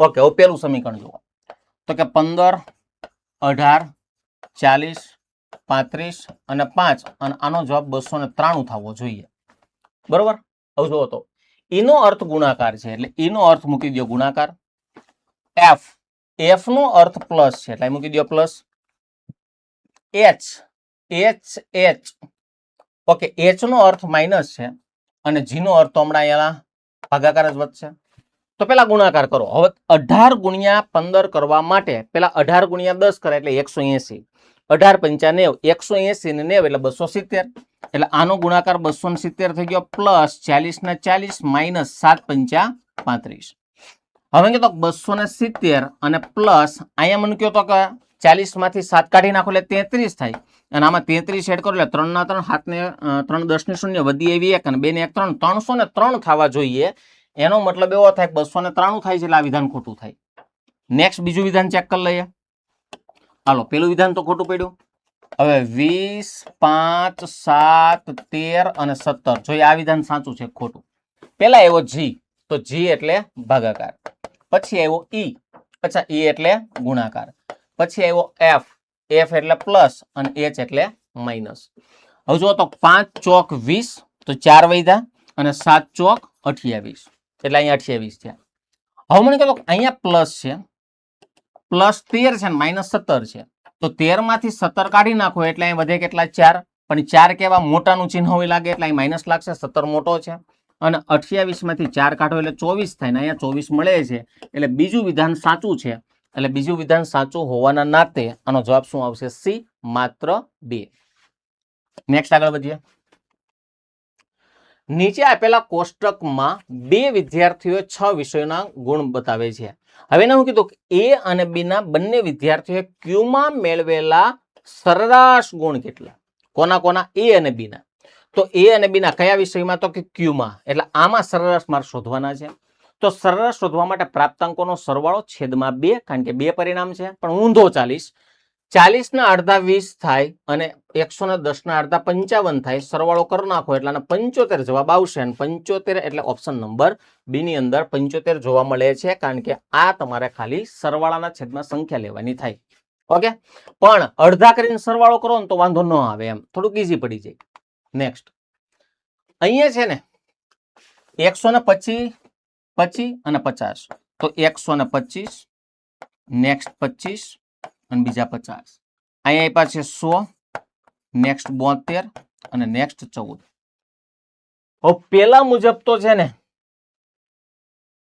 ઓકે, હવે પેલું સમીકરણ જુઓ તો કે 15, 18, 40, 35 અને 5, અને આનો જવાબ 293 થવો જોઈએ. બરોબર, હવે જુઓ તો ઈનો અર્થ ગુણાકાર છે, એટલે ઈનો અર્થ મૂકી દો ગુણાકાર. એફ નો અર્થ પ્લસ છે, એટલે મૂકી દો પ્લસ. એચ ઓકે, એચ નો અર્થ માઇનસ છે, અને જી નો અર્થ તો હમણાં અહીંયા ભાગાકાર જ વધશે. તો પેલા ગુણાકાર કરો. હવે 18 ગુણ્યા 15 કરવા માટે પેલા 18 ગુણ્યા 10 કરે એટલે 180. 18 પંચા 90, 180 ને 90 એટલે 270. એટલે આનો ગુણાકાર 270 થઈ ગયો, પ્લસ 40 ને 40 માઇનસ 7 પંચા 35. હવે કીધું 270 અને પ્લસ અહીંયા મને કહ્યું તો કે 40 માંથી 7 કાઢી નાખો એટલે 33 થાય, અને આમાં 33 એડ કરો એટલે 3 ના 3, 7 ને 3, 10 ને 0, વધી એવી 1 અને 2 ને 1 3, 303 થવા જોઈએ. એનો મતલબ એવો થાય 293 થાય છે, એટલે આ વિધાન ખોટું થાય. નેક્સ્ટ બીજું વિધાન ચેક કરી લઈએ. હાલો, પેલું વિધાન તો ખોટું પડ્યું. હવે 20, 5, 7, 13 અને 17, જોઈએ આ વિધાન સાચું છે ખોટું. પેલા આવ્યો જી, તો જી એટલે ભાગાકાર. પછી આવ્યો ઈ, અચ્છા ઈ એટલે ગુણાકાર. પછી આવ્યો એફ એટલે પ્લસ, અને એચ એટલે માઇનસ. હવે જો તો 5 ચોક 20, તો 4 વધ્યા, અને 7 ચોક 28, એટલે અહીંયા 28 છે. હવે મને કહો અહીંયા પ્લસ છે, પ્લસ 13 છે, માઇનસ 17 છે. તો 13 માંથી 17 કાઢી નાખો એટલે અહીં વધે કેટલા? 4. પણ 4 કેવા મોટાનું ચિહ્ન હોય લાગે એટલે અહીં માઇનસ લાગશે, 17 મોટો છે. અને 28 માંથી 4 કાઢો એટલે 24 થાય, ને અહીંયા 24 મળે છે. એટલે બીજું વિધાન સાચું છે. એટલે બીજું વિધાન સાચું હોવાના નાતે આનો જવાબ શું આવશે? સી, માત્ર 2. નેક્સ્ટ આગળ વધીએ. નીચે આપેલા કોષ્ટકમાં બે વિદ્યાર્થીઓએ 6 વિષયોના ગુણ બતાવે છે. હવે એને હું કીધું એ અને બી ના બંને વિદ્યાર્થીઓએ ક્યુ માં મેળવેલા સરેરાશ ગુણ કેટલા? કોના કોના? એ અને બી ના. તો એ અને બી ના કયા વિષયમાં? તો કે ક્યુ માં. એટલે આમાં સરેરાશ માર્ક શોધવાના છે. તો સરેરાશ શોધવા માટે પ્રાપ્તાંકોનો સરવાળો છેદમાં 2, કારણ કે 2 પરિણામ છે, પણ ઊંધો 40. 40 ના અડધા 20 થાય, અને 110 ના અડધા 55 થાય. સરવાળો કરી નાખો એટલે 75 જવાબ આવશે. અને 75 એટલે ઓપ્શન નંબર બી ની અંદર 75 જોવા મળે છે, કારણ કે આ તમારે ખાલી સરવાળાના છેદમાં સંખ્યા લેવાની થાય. ઓકે, પણ અડધા કરીને સરવાળો કરો ને તો વાંધો ન આવે, એમ થોડુંક ઈઝી પડી જાય. નેક્સ્ટ અહીંયા છે ને 125 અને 50, તો 125, નેક્સ્ટ 25 અને બીજા 50. અહીંયા આપ્યા છે 100, નેક્સ્ટ 72 અને નેક્સ્ટ 14. હવે પેલા મુજબ તો છે ને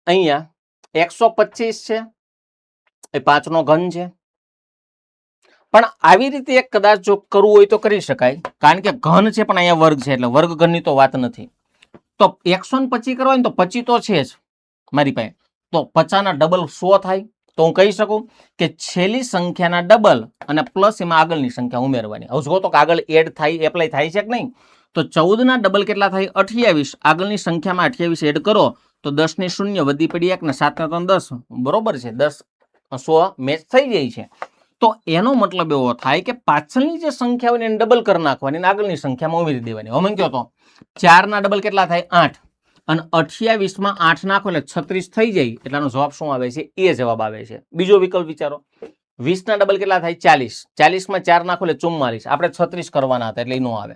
અહીંયા 125 છે, એ 5 નો ઘન છે. પણ આવી રીતે એક કદાચ જો કરવું હોય તો કરી શકાય, કારણ કે ઘન છે પણ અહીંયા વર્ગ છે એટલે વર્ગ ઘનની તો વાત નથી. તો 125 કરવા હોય ને તો 25 તો છે જ મારી પાસે, તો 50 ના ડબલ 100 થાય. તો હું કહી શકું કે છેલ્લી સંખ્યાના ડબલ અને પ્લસ એમાં આગળની સંખ્યા ઉમેરવાની. હવે જો તો આગળ એડ થાય, એપ્લાય થાય છે કે નહીં? તો 14 ના ડબલ કેટલા થાય? 28. આગળની સંખ્યામાં 28 એડ કરો તો 10 ની 0 વધી પડી 1 ને 7 ના 3 10. બરોબર છે, 10 100 મેચ થઈ જાય છે. તો એનો મતલબ એવો થાય કે પાછળની જે સંખ્યા હોય એને ડબલ કરી નાખવાની અને આગળની સંખ્યામાં ઉમેરી દેવાની. હવે મને કહો તો 4 ના ડબલ કેટલા થાય? 8. અને 28 માં 8 નાખો એટલે 36 થઈ જાય. એટલે આનો જવાબ શું આવે છે? એ જવાબ આવે છે. બીજો વિકલ્પ વિચારો. 20 ના ડબલ કેટલા થાય? 40. 40 માં 4 નાખો એટલે 44. આપણે 36 કરવાના હતા એટલે એ નો આવે.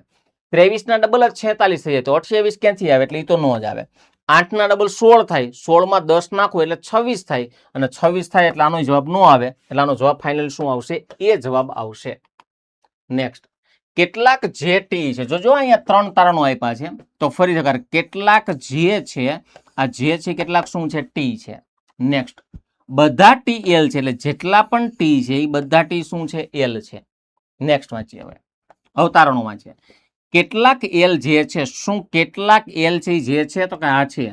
23 ના ડબલ જ 46 થઈ જાય તો 28 ક્યાંથી આવે? એટલે એ તો નો જ આવે. 8 ના ડબલ 16 થાય. 16 માં 10 નાખો એટલે 26 થાય અને 26 થાય એટલે આનો જવાબ નો આવે. એટલે આનો જવાબ ફાઇનલ શું આવશે? એ જવાબ આવશે. નેક્સ્ટ, કેટલાક જે ટી છે, જો અહીંયા 3 તારણો આપ્યા છે. તો ફરી એકવાર કેટલાક જે છે, આ જે છે કેટલાક શું છે? ટી છે. નેક્સ્ટ, બધા ટી એલ છે, એટલે જેટલા પણ ટી છે એ બધા ટી શું છે? એલ છે. નેક્સ્ટ વાંચીએ. હવે તારણો વાંચીએ. કેટલાક એલ જે છે, શું કેટલાક એલ છે જે છે? તો કે આ છે,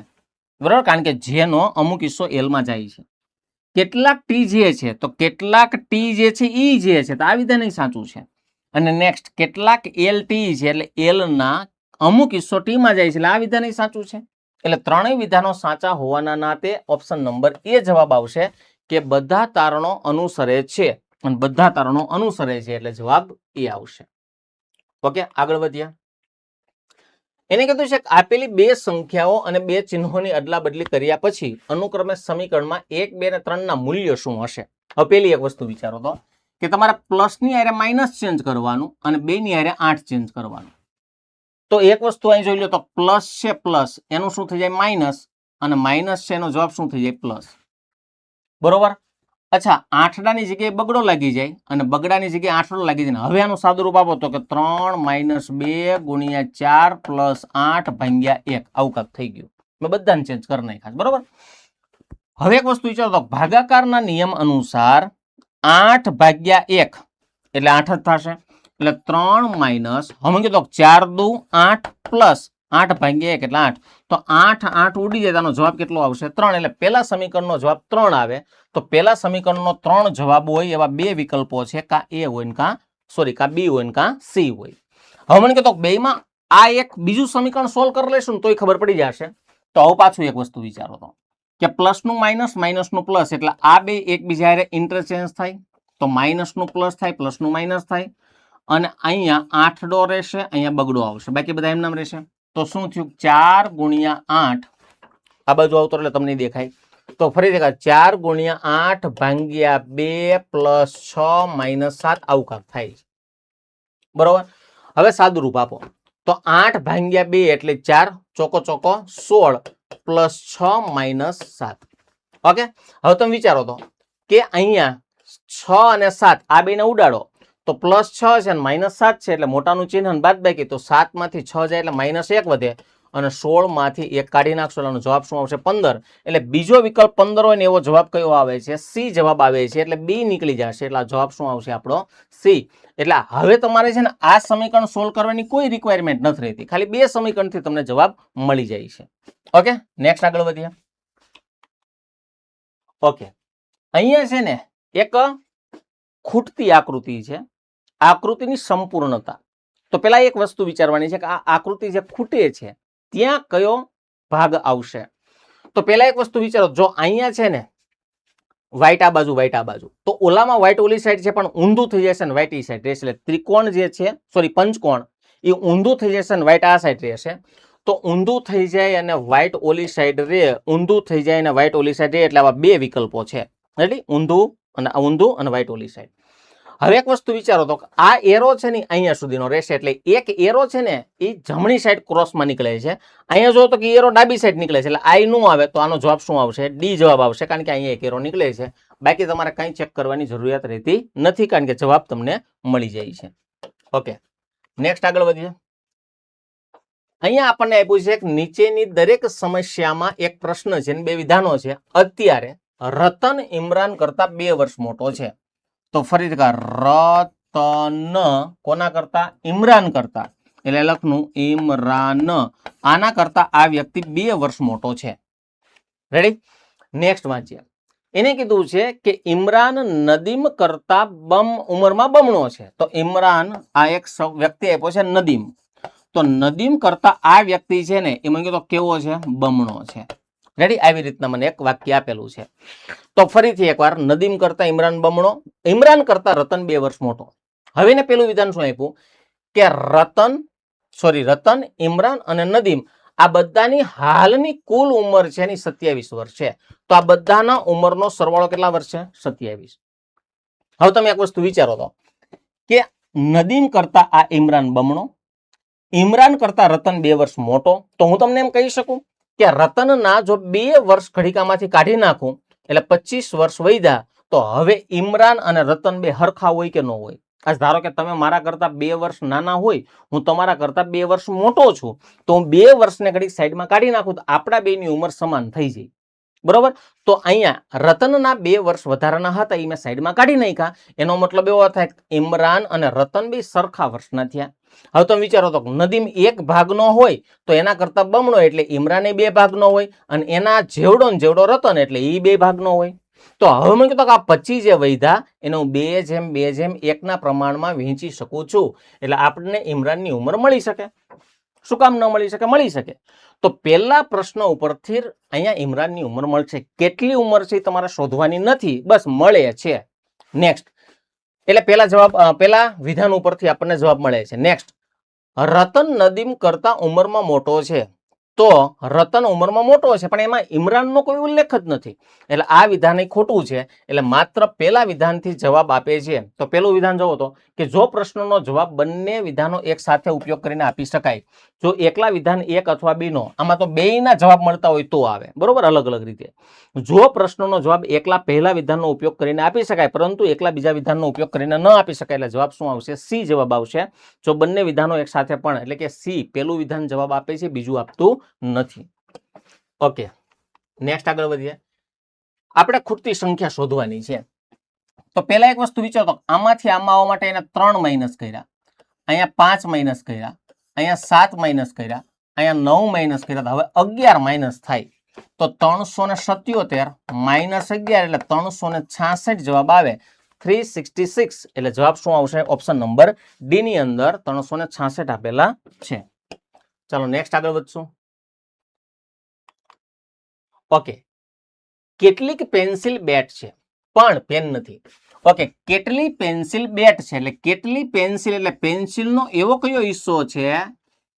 બરાબર, કારણ કે જેનો અમુક હિસ્સો એલ માં જાય છે. કેટલાક ટી જે છે, તો કેટલાક ટી જે છે ઈ જે છે, તો આ વિધાન સાચું છે. અને નેક્સ્ટ, કેટલાક એલ ટી છે એટલે એલ ના અમુક હિસ્સો ટી માં જાય છે, એટલે આ વિધાન સાચું છે. એટલે ત્રણેય વિધાનો સાચા હોવાના નાતે ઓપ્શન નંબર એ જવાબ આવશે કે બધા તારણો અનુસરે છે. અને બધા તારણો અનુસરે છે એટલે જવાબ એ આવશે. ઓકે, આગળ વધ્યા. એને કીધું છે કે આપેલી બે સંખ્યાઓ અને બે ચિહ્નોની અદલા બદલી કર્યા પછી અનુક્રમે સમીકરણમાં 1, 2 અને 3 ના મૂલ્યો શું હશે? હવે પેલી એક વસ્તુ વિચારો તો કે તમારે પ્લસ ની હારે માઇનસ ચેન્જ કરવાનું અને 2 ની હારે 8 ચેન્જ કરવાનું. તો એક વસ્તુ અહીં જોઈ લો તો પ્લસ છે, પ્લસ એનું શું થઈ જાય? માઇનસ, અને માઇનસ છે એનો જવાબ શું થઈ જાય? પ્લસ. બરોબર. અચ્છા, આઠડાની જગ્યાએ બગડો લાગી જાય અને બગડાની જગ્યાએ આઠડો લાગી જાય. હવે આનું સાદું રૂપ આપો તો કે 3 - 2 × 4 + 8 / 1. આવું કાંક થઈ ગયું. મેં બધાને ચેન્જ કરી નાખ્યા. બરોબર. હવે એક વસ્તુ વિચારો તો ભાગાકારના નિયમ અનુસાર 8 / 1 એટલે 8 જ થશે. એટલે 3 - હવે કીધું 4 × 2 = 8 + 8 / 1 એટલે 8. તો 8 8 ઉડી જાય, આનો જવાબ કેટલો આવશે? 3. એટલે પહેલા સમીકરણનો જવાબ 3 આવે. તો પહેલા સમીકરણનો 3 જવાબ હોય એવા બે વિકલ્પો છે, કા એ હોય ને કા બી હોય ને કા સી હોય. હવે મને કહેતો બેમાં આ એક બીજું સમીકરણ સોલ્વ કરી લેશું તોય ખબર પડી જશે. તો હવે પાછું એક વસ્તુ વિચારો તો કે પ્લસ નું માઇનસ, માઇનસ નું પ્લસ, એટલે આ બે એકબીજા હારે ઇન્ટરચેન્જ થાય. તો માઇનસ નું પ્લસ થાય, પ્લસ નું માઇનસ થાય. અને અહીંયા આઠડો રહેશે, અહીંયા બગડો આવશે, બાકી બધા એમ નામ રહેશે. તો શું થયું? 4 × 8 આ બાજુ આવતો એટલે તમને દેખાય. તો ફરી દેખા 4 × 8 / 2 + 6 - 7 આવું કાંક થાય છે. બરોબર. હવે સાદું રૂપ આપો તો 8 / 2 એટલે 4 ચોકો ચોકો 16 + 6 - 7. ઓકે. હવે તમે વિચારો તો કે અહીંયા 6 અને 7 આ બેને ઉડાડો તો +6 છે અને -7 છે, એટલે મોટાનું ચિહ્ન બાદબાકી. તો 7 માંથી 6 જાય એટલે -1 વધે અને 16 માંથી 1 કાઢી નાખશો એટલે જવાબ શું આવશે? 15. એટલે બીજો વિકલ્પ 15 હોય ને એવો જવાબ કયો આવે છે? સી જવાબ આવે છે. એટલે બી નીકળી જશે. એટલે જવાબ શું આવશે આપણો? સી. એટલે હવે તમારે છે ને આ સમીકરણ સોલ્વ કરવાની કોઈ રિક્વાયરમેન્ટ નથી રહેતી, ખાલી બે સમીકરણથી તમને જવાબ મળી જાય છે. ઓકે, નેક્સ્ટ આગળ વધીએ. ઓકે, અહીંયા છે ને એક ખૂટતી આકૃતિ છે. આકૃતિની સંપૂર્ણતા. તો પેલા એક વસ્તુ વિચારવાની છે કે આ આકૃતિ જે ખૂટે છે ત્યાં કયો ભાગ આવશે? તો પેલા એક વસ્તુ વિચારો, જો અહીંયા છે ને વ્હાઈટ આ બાજુ, વ્હાઈટ આ બાજુ, તો ઓલામાં વ્હાઈટ ઓલી સાઈડ છે પણ ઊંધું થઈ જશે ને વ્હાઈટ ઈ સાઈડ રહેશે. એટલે ત્રિકોણ જે છે, સોરી પંચકોણ, એ ઊંધું થઈ જશે ને વ્હાઈટ આ સાઈડ રહેશે. તો ઊંધું થઈ જાય અને વ્હાઈટ ઓલી સાઈડ રે, ઊંધું થઈ જાય અને વ્હાઈટ ઓલી સાઈડ રે, એટલે આવા બે વિકલ્પો છે. રેડી? ઊંધું અને વ્હાઈટ ઓલી સાઈડ. હવે એક વસ્તુ વિચારો તો આ એરો છે ને અહીંયા સુધીનો રહેશે. એટલે એક એરો છે ને એ જમણી સાઈડ ક્રોસમાં નીકળે છે. અહીંયા જો તો કે એરો ડાબી સાઈડ નીકળે છે. એટલે આઈ નું આવે તો આનો જવાબ શું આવશે? ડી જવાબ આવશે, કારણ કે અહીંયા એક એરો નીકળે છે. બાકી તમારે કંઈ ચેક કરવાની જરૂરિયાત રહેતી નથી, કારણ કે જવાબ તમને મળી જાય છે. ઓકે, નેક્સ્ટ આગળ વધીએ. અહીંયા આપણને આપ્યું છે કે નીચેની દરેક સમસ્યામાં એક પ્રશ્ન છે, બે વિધાનો છે. અત્યારે રતન ઇમરાન કરતા 2 વર્ષ મોટો છે. તો ફરીથી રતન કોના કરતા? ઇમરાન કરતા. એટલે લખનું ઇમરાન આના કરતા આ વ્યક્તિ 2 વર્ષ મોટો છે. રેડી? નેક્સ્ટ વાંચીએ. એને કીધું છે કે ઇમરાન નદીમ કરતા ઉંમરમાં બમણો છે. તો ઇમરાન આ એક વ્યક્તિ આપ્યો છે નદીમ. તો નદીમ કરતા આ વ્યક્તિ છે ને એ મને કીધું કેવો છે? બમણો છે. રેડી? આવી રીતના મને એક વાક્ય આપેલું છે. તો ફરીથી એકવાર, નદીમ કરતા ઇમરાન બમણો, ઇમરાન કરતા રતન 2 વર્ષ મોટો. હવે ને પેલું વિધાન શું આપ્યું કે રતન, ઇમરાન અને નદીમ આ બધાની હાલની કુલ ઉંમર છે એની 27 વર્ષ છે. તો આ બધાના ઉંમરનો સરવાળો કેટલા વર્ષ છે? 27. હવે તમે એક વસ્તુ વિચારો તો કે નદીમ કરતા આ ઇમરાન બમણો, ઇમરાન કરતા રતન 2 વર્ષ મોટો. તો હું તમને એમ કહી શકું કે રતનના જો 2 વર્ષ ઘડિકામાંથી કાઢી નાખું એટલે 25 વર્ષ વૈધા, તો હવે ઇમરાન અને રતન 2 હરખા હોય કે ન હોય? આજ ધારો કે તમે મારા કરતા 2 વર્ષ નાના હોય, હું તમારા કરતા 2 વર્ષ મોટો છું, તો હું 2 વર્ષને ઘડીક સાઈડમાં કાઢી નાખું તો આપણા બેની ઉંમર સમાન થઈ જાય. બરોબર? તો અહીંયા રતનના 2 વર્ષ વધારાના હતા એ મેં સાઈડમાં કાઢી નાખ્યા. એનો મતલબ એવો થાય ઇમરાન અને રતન 2 સરખા વર્ષના થયા. હવે તમે વિચારો તો નદીમ 1 ભાગનો હોય તો એના કરતા બમણો એટલે ઇમરાન 2 ભાગનો હોય, અને એના જેવડો ને જેવડો રતન એટલે એ 2 ભાગનો હોય. તો હવે મેં કીધું કે આ 25 જે વૈધા એને હું 2:2:1 ના પ્રમાણમાં વહેંચી શકું છું. એટલે આપણને ઇમરાનની ઉંમર મળી શકે. શું કામ ન મળી શકે? મળી શકે. તો પહેલા પ્રશ્ન ઉપરથી અહીંયા ઇમરાનની ઉંમર મળશે. કેટલી ઉંમર છે તમારે શોધવાની નથી, બસ મળે છે. નેક્સ્ટ, એટલે પેલા વિધાન ઉપરથી આપણને જવાબ મળે છે. નેક્સ્ટ, રતન નદીમ કરતા ઉંમરમાં મોટો છે. તો રતન ઉંમરમાં મોટો છે પણ એમાં ઇમરાનનો કોઈ ઉલ્લેખ જ નથી. એટલે આ વિધાન ખોટું છે. એટલે માત્ર પેલા વિધાનથી જવાબ આપે છે. તો પેલું વિધાન જોવો તો કે જો પ્રશ્નનો જવાબ બંને વિધાનો એક સાથે ઉપયોગ કરીને આપી શકાય. જો એકલા વિધાન 1 અથવા 2 નો, આમાં તો બેયના જવાબ મળતા હોય તો આવે. બરોબર? અલગ અલગ રીતે. જો પ્રશ્નનો જવાબ એકલા પહેલા વિધાનનો ઉપયોગ કરીને આપી શકાય પરંતુ એકલા બીજા વિધાનનો ઉપયોગ કરીને ન આપી શકાય, એટલે જવાબ શું આવશે? સી જવાબ આવશે. જો બંને વિધાનો એક સાથે પણ, એટલે કે સી પેલું વિધાન જવાબ આપે છે, બીજું આપતું નથી. ઓકે, નેક્સ્ટ આગળ વધીએ. આપણે ખૂટતી સંખ્યા શોધવાની છે. તો પહેલા એક વસ્તુ વિચારો તો આમાંથી આમાં આવવા માટે એને 3 માઇનસ કર્યા, અહીંયા 5 માઇનસ કર્યા, અહીંયા 7 માઇનસ કર્યા, અહીંયા 9 માઇનસ કર્યા. હવે 11 માઇનસ થાય તો 377 માઇનસ 11 એટલે 366 જવાબ આવે. 366 એટલે જવાબ શું આવશે? ઓપ્શન નંબર ડી ની અંદર 366 આપેલા છે. ચાલો નેક્સ્ટ આગળ વધશું. ઓકે, કેટલીક પેન્સિલ બેટ છે પણ પેન નથી. ઓકે, કેટલી પેન્સિલ બેટ છે એટલે કેટલી પેન્સિલ એટલે પેન્સિલનો એવો કયો હિસ્સો છે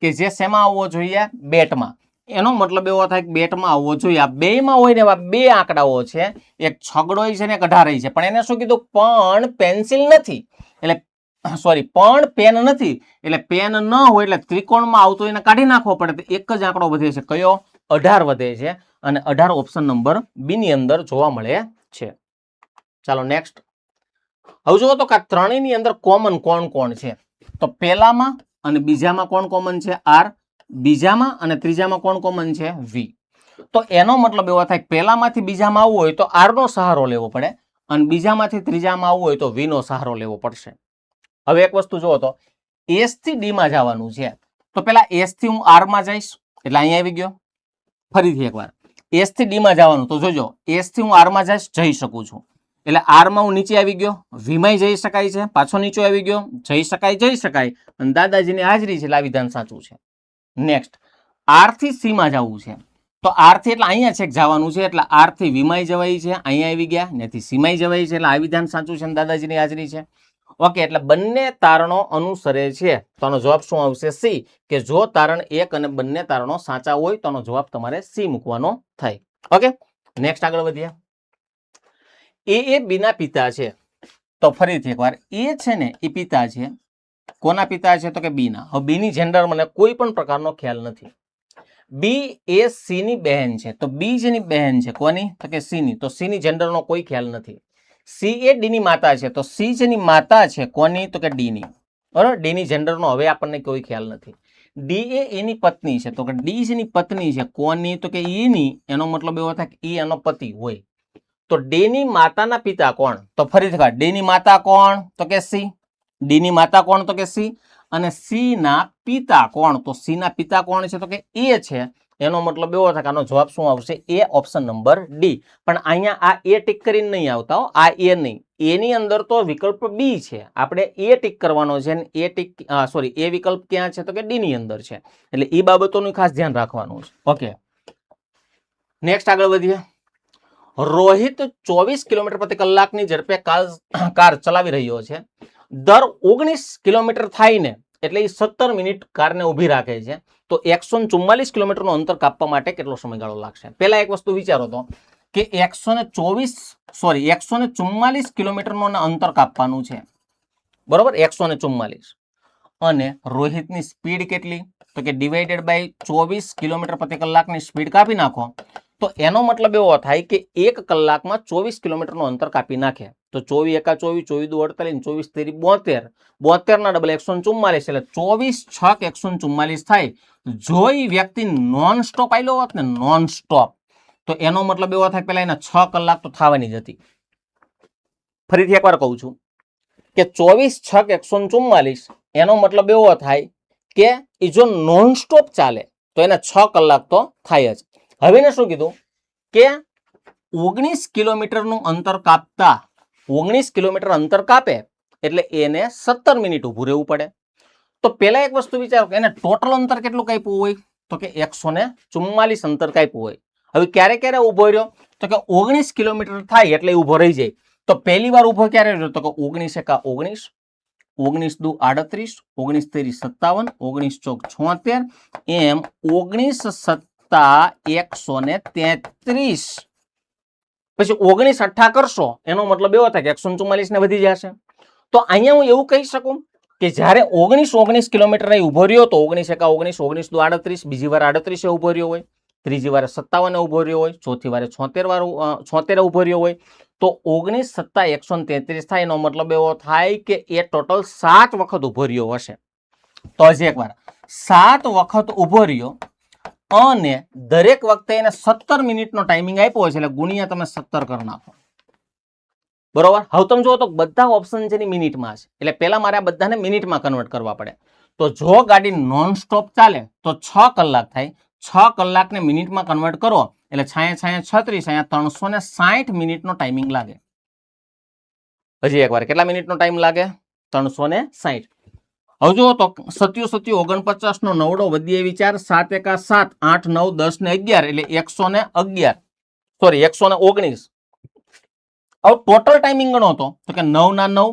કે જે શેમાં આવવો જોઈએ? બેટમાં. એનો મતલબ એવો થાય કે બેટમાં આવવો જોઈએ. આ બેમાં હોય ને એવા 2 આંકડાઓ છે, એક 6 છે ને એક 18 છે. પણ એને શું કીધું? પણ પેન્સિલ નથી. એટલે પણ પેન નથી. એટલે પેન ન હોય એટલે ત્રિકોણમાં આવતો એને કાઢી નાખવો પડે. તો એક જ આંકડો વધે છે. કયો? 18 વધે છે. અને 18 ઓપ્શન નંબર બી ની અંદર જોવા મળે છે. ચાલો નેક્સ્ટ. હવે જુઓ તો કે ત્રણેયની અંદર કોમન કોણ કોણ છે? તો પહેલામાં અને બીજામાં કોણ કોમન છે? આર. બીજામાં અને ત્રીજામાં કોણ કોમન છે? વી. તો એનો મતલબ એવો થાય કે પહેલામાંથી બીજામાં આવવું હોય તો આર નો સહારો લેવો પડે, અને બીજામાંથી ત્રીજામાં આવવું હોય તો વી નો સહારો લેવો પડશે. હવે એક વસ્તુ જુઓ તો એસ થી ડી માં જવાનું છે. તો પેલા એસ થી હું આર માં જઈશ એટલે અહીંયા આવી ગયો. ફરીથી એકવાર એસ થી ડી માં જવાનું, તો જોજો એસ થી હું આર માં જઈ શકું છું. એટલે આર માં હું નીચે આવી ગયો, વી માં જઈ શકાય છે, પાછો નીચે આવી ગયો, જઈ શકાય. અને દાદાજીની હાજરી છે એટલે આ વિધાન સાચું છે. નેક્સ્ટ, આર થી સી માં જવું છે. તો આર થી એટલે અહીંયા છેક જવાનું છે એટલે આર થી વી માં જવાય છે, અહીંયા આવી ગયા, ત્યાંથી સી માં જવાય છે એટલે આ વિધાન સાચું છે, દાદાજીની હાજરી છે. ઓકે, એટલે બંને તારણો અનુસરે છે. તો આનો જવાબ શું આવશે? સી. કે જો તારણ 1 અને બંને તારણો સાચા હોય તો આનો જવાબ તમારે સી મૂકવાનો થાય. ઓકે, નેક્સ્ટ આગળ વધીએ. એ બી ના પિતા છે. તો ફરીથી એકવાર, એ છે ને એ પિતા છે. કોના પિતા છે? તો કે બી ના. હવે બી ની જેન્ડર મને કોઈ પણ પ્રકારનો ખ્યાલ નથી. બી એ સી ની બહેન છે. તો બી જેની બહેન છે કોની? તો કે સી ની. તો સી ની જેન્ડર નો કોઈ ખ્યાલ નથી. સી એ ડી ની માતા છે. તો સી જેની માતા છે કોની? તો કે ડી ની. બરાબર? ડી ની જેન્ડર નો હવે આપણને કોઈ ખ્યાલ નથી. ડી એ એની પત્ની છે. તો કે ડી જેની પત્ની છે કોની? તો કે ઈ ની. એનો મતલબ એવો થાય કે ઈ એનો પતિ હોય. તો ડી ની માતાના પિતા કોણ? તો ફરીથી ડી ની માતા કોણ? તો કે સી. ડી ની માતા કોણ? તો કે સી. અને સી ના પિતા કોણ? તો સી ના પિતા કોણ છે? તો કે એ છે. એનો મતલબ એવો થાય કે આનો જવાબ શું આવશે? એ, ઓપ્શન નંબર ડી. પણ અહીંયા આ એ ટીક કરીને નહીં આવતા હો, આ એ નહીં. એની અંદર તો વિકલ્પ બી છે, આપણે એ ટીક કરવાનો છે. એ ટીક સોરી, એ વિકલ્પ ક્યાં છે? તો કે ડી ની અંદર છે. એટલે એ બાબતોનું ખાસ ધ્યાન રાખવાનું છે. ઓકે, નેક્સ્ટ આગળ વધીએ. રોહિત 24 કિલોમીટર પ્રતિ કલાકની ઝડપે કાર ચલાવી રહ્યો છે. દર 19 કિલોમીટર થાય ને એટલે એ 17 મિનિટ કારને ઊભી રાખે છે. તો 144 કિલોમીટરનું અંતર કાપવા માટે કેટલો સમયગાળો લાગશે? પહેલા એક વસ્તુ વિચારો તો કે 144 કિલોમીટરનું અંતર કાપવાનું છે, બરોબર? 144. અને રોહિતની સ્પીડ કેટલી? તો કે ડિવાઇડેડ બાય 24 કિલોમીટર પ્રતિ કલાકની સ્પીડ કાપી નાખો. તો એનો મતલબ એવો થાય કે 1 કલાકમાં 24 કિલોમીટરનું અંતર કાપી નાખે. તો 24 એકા 24, 24 દુ 48, 24 તેરી 72, 72 ના ડબલ 144, એટલે 24 છક 144 થાય. જો એ વ્યક્તિ નોન સ્ટોપ આવેલો હોત ને, નોન સ્ટોપ, તો એનો મતલબ એવો થાય પેલા એના 6 કલાક તો થવાની જ હતી. ફરીથી એકવાર કહું છું કે 24 છક 144, એનો મતલબ એવો થાય કે એ જો નોન સ્ટોપ ચાલે તો એને 6 કલાક તો થાય જ. હવે એને શું કીધું કે 19 કિલોમીટરનું અંતર કાપતા, 19 કિલોમીટર અંતર કાપે એટલે એને 17 મિનિટ ઊભું રહેવું પડે. તો પેલા એક વસ્તુ વિચારો કે એને ટોટલ અંતર કેટલું કાપ્યું હોય? તો કે 144 અંતર કાપ્યું હોય. હવે ક્યારે ક્યારે ઊભો રહ્યો? તો કે 19 કિલોમીટર થાય એટલે ઊભો રહી જાય. તો પહેલી વાર ઊભો ક્યારે રહ્યો? તો કે 19 એકા 19, 19 દુ 38, 19 તેરી 57, 19 ચોક 76, એમ 19 સત્તા 133. પછી 19 અઠ્ઠા કરશો એનો મતલબ એવો થાય કે 144 ને વધી જશે. તો અહીંયા હું એવું કહી શકું કે જ્યારે 19 કિલોમીટર ઊભો રહ્યો તો 19 એકા 19, 19 દુ 38, બીજી વાર 38 ઊભો રહ્યો હોય, ત્રીજી વાર 57 ઊભો રહ્યો હોય, ચોથી વાર 76 ઊભો રહ્યો હોય. તો 19 સત્તા 133 થાય. એનો મતલબ એવો થાય કે એ ટોટલ 7 વખત ઊભો રહ્યો હશે. તો હજી એકવાર 7 વખત ઊભો રહ્યો અને દરેક વખતે એને 17 મિનિટનો ટાઈમિંગ આપ્યો છે, એટલે ગુણ્યા તમે 17 કરી નાખો, બરોબર? હવે તમે જુઓ તો બધા ઓપ્શન છે ની મિનિટમાં છે, એટલે પહેલા મારે આ બધાને મિનિટમાં કન્વર્ટ કરવા પડે. તો જો ગાડી નોન સ્ટોપ ચાલે તો 6 કલાક થાય. 6 કલાકને મિનિટમાં કન્વર્ટ કરો એટલે 6×6 = 36, અહીંયા 360 મિનિટનો ટાઈમિંગ લાગે. હજી એકવાર કેટલા મિનિટનો ટાઈમ લાગે? 360. હવે જુઓ તો 7 7 49 નો નવડો વધીએ વિચાર, 7 એકા 7, 8 9 10 ને 11 એટલે 111, સોરી 119. હવે ટોટલ ટાઈમિંગ ગણો તો કે 9 ના 9,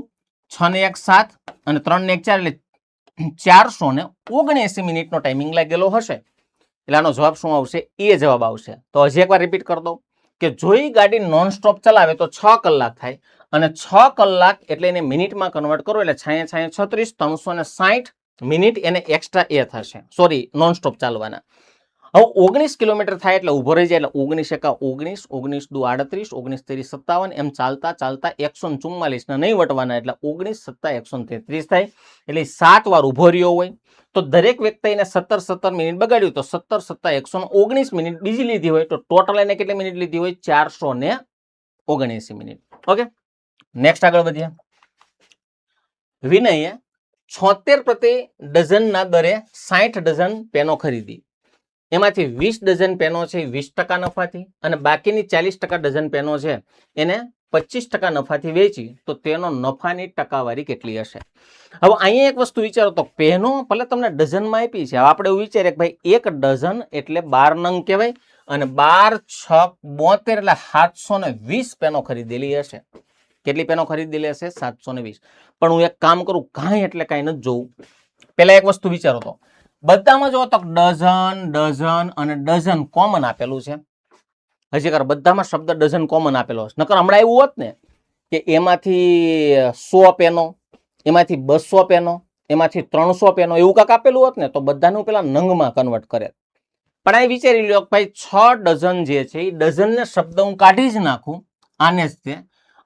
6 ને 1 7 અને 3 ને 1 4 એટલે 479 મિનિટનો ટાઈમિંગ લાગેલો હશે. એટલે આનો જવાબ શું આવશે? એ જવાબ આવશે. તો હજી એકવાર રિપીટ કરી દઉં કે જો એ ગાડી નોન સ્ટોપ ચલાવે તો 6 કલાક થાય અને 6 કલાક એટલે એને મિનિટમાં કન્વર્ટ કરો એટલે 6×6 = 36, 360 મિનિટ એને એક્સ્ટ્રા એ થશે, સોરી નોન સ્ટોપ ચાલવાના. હવે 19 કિલોમીટર થાય એટલે ઊભો રહી જાય, એટલે 19 એકા 19, 19 દુ 38, 19 તેરી 57, એમ ચાલતા ચાલતા 144 ને નહીં વટવાના એટલે 19 સત્તા 133 થાય. એટલે 7 વાર ઊભો રહ્યો હોય તો દરેક વ્યક્તિને 17 મિનિટ બગાડ્યું તો 17 સત્તા 119 મિનિટ બીજી લીધી હોય તો ટોટલ એને કેટલી મિનિટ લીધી હોય? 479 મિનિટ. ઓકે, નેક્સ્ટ આગળ વધીએ. વિનયે 76 પ્રતિ ડઝનના દરે 60 ડઝન પેનો ખરીદી. એમાંથી 20 ડઝન પેનો છે 20% નફાથી અને બાકીની 40% ડઝન પેનો છે એને 25% નફાથી વેચી, તો તેનો નફાની ટકાવારી કેટલી હશે? હવે અહીંયા એક વસ્તુ વિચારો તો પેનો ભલે તમને ડઝનમાં આપી છે, હવે આપણે એવું વિચારીએ કે ભાઈ 1 ડઝન એટલે 12 નંગ કહેવાય અને 12 6 72 એટલે 720 પેનો ખરીદેલી હશે. કેટલી પેનો ખરીદેલી હશે? 720. પણ હું એક કામ કરું, કાંઈ એટલે કાંઈ નથી જોવું. પેલા એક વસ્તુ વિચારો તો બધામાં જો તો ડઝન ડઝન અને ડઝન કોમન આપેલું છે. હજી કર બધામાં શબ્દ ડઝન કોમન આપેલો છે. નકર હમણાં એવું હોત ને કે એમાંથી 100 પેનો, એમાંથી 200 પેનો, એમાંથી 300 પેનો એવું કાંક આપેલું હોત ને તો બધાનું પેલા નંગમાં કન્વર્ટ કરે. પણ આ વિચારી લો ભાઈ 6 ડઝન જે છે એ ડઝનને શબ્દ હું કાઢી જ નાખું આને જ તે,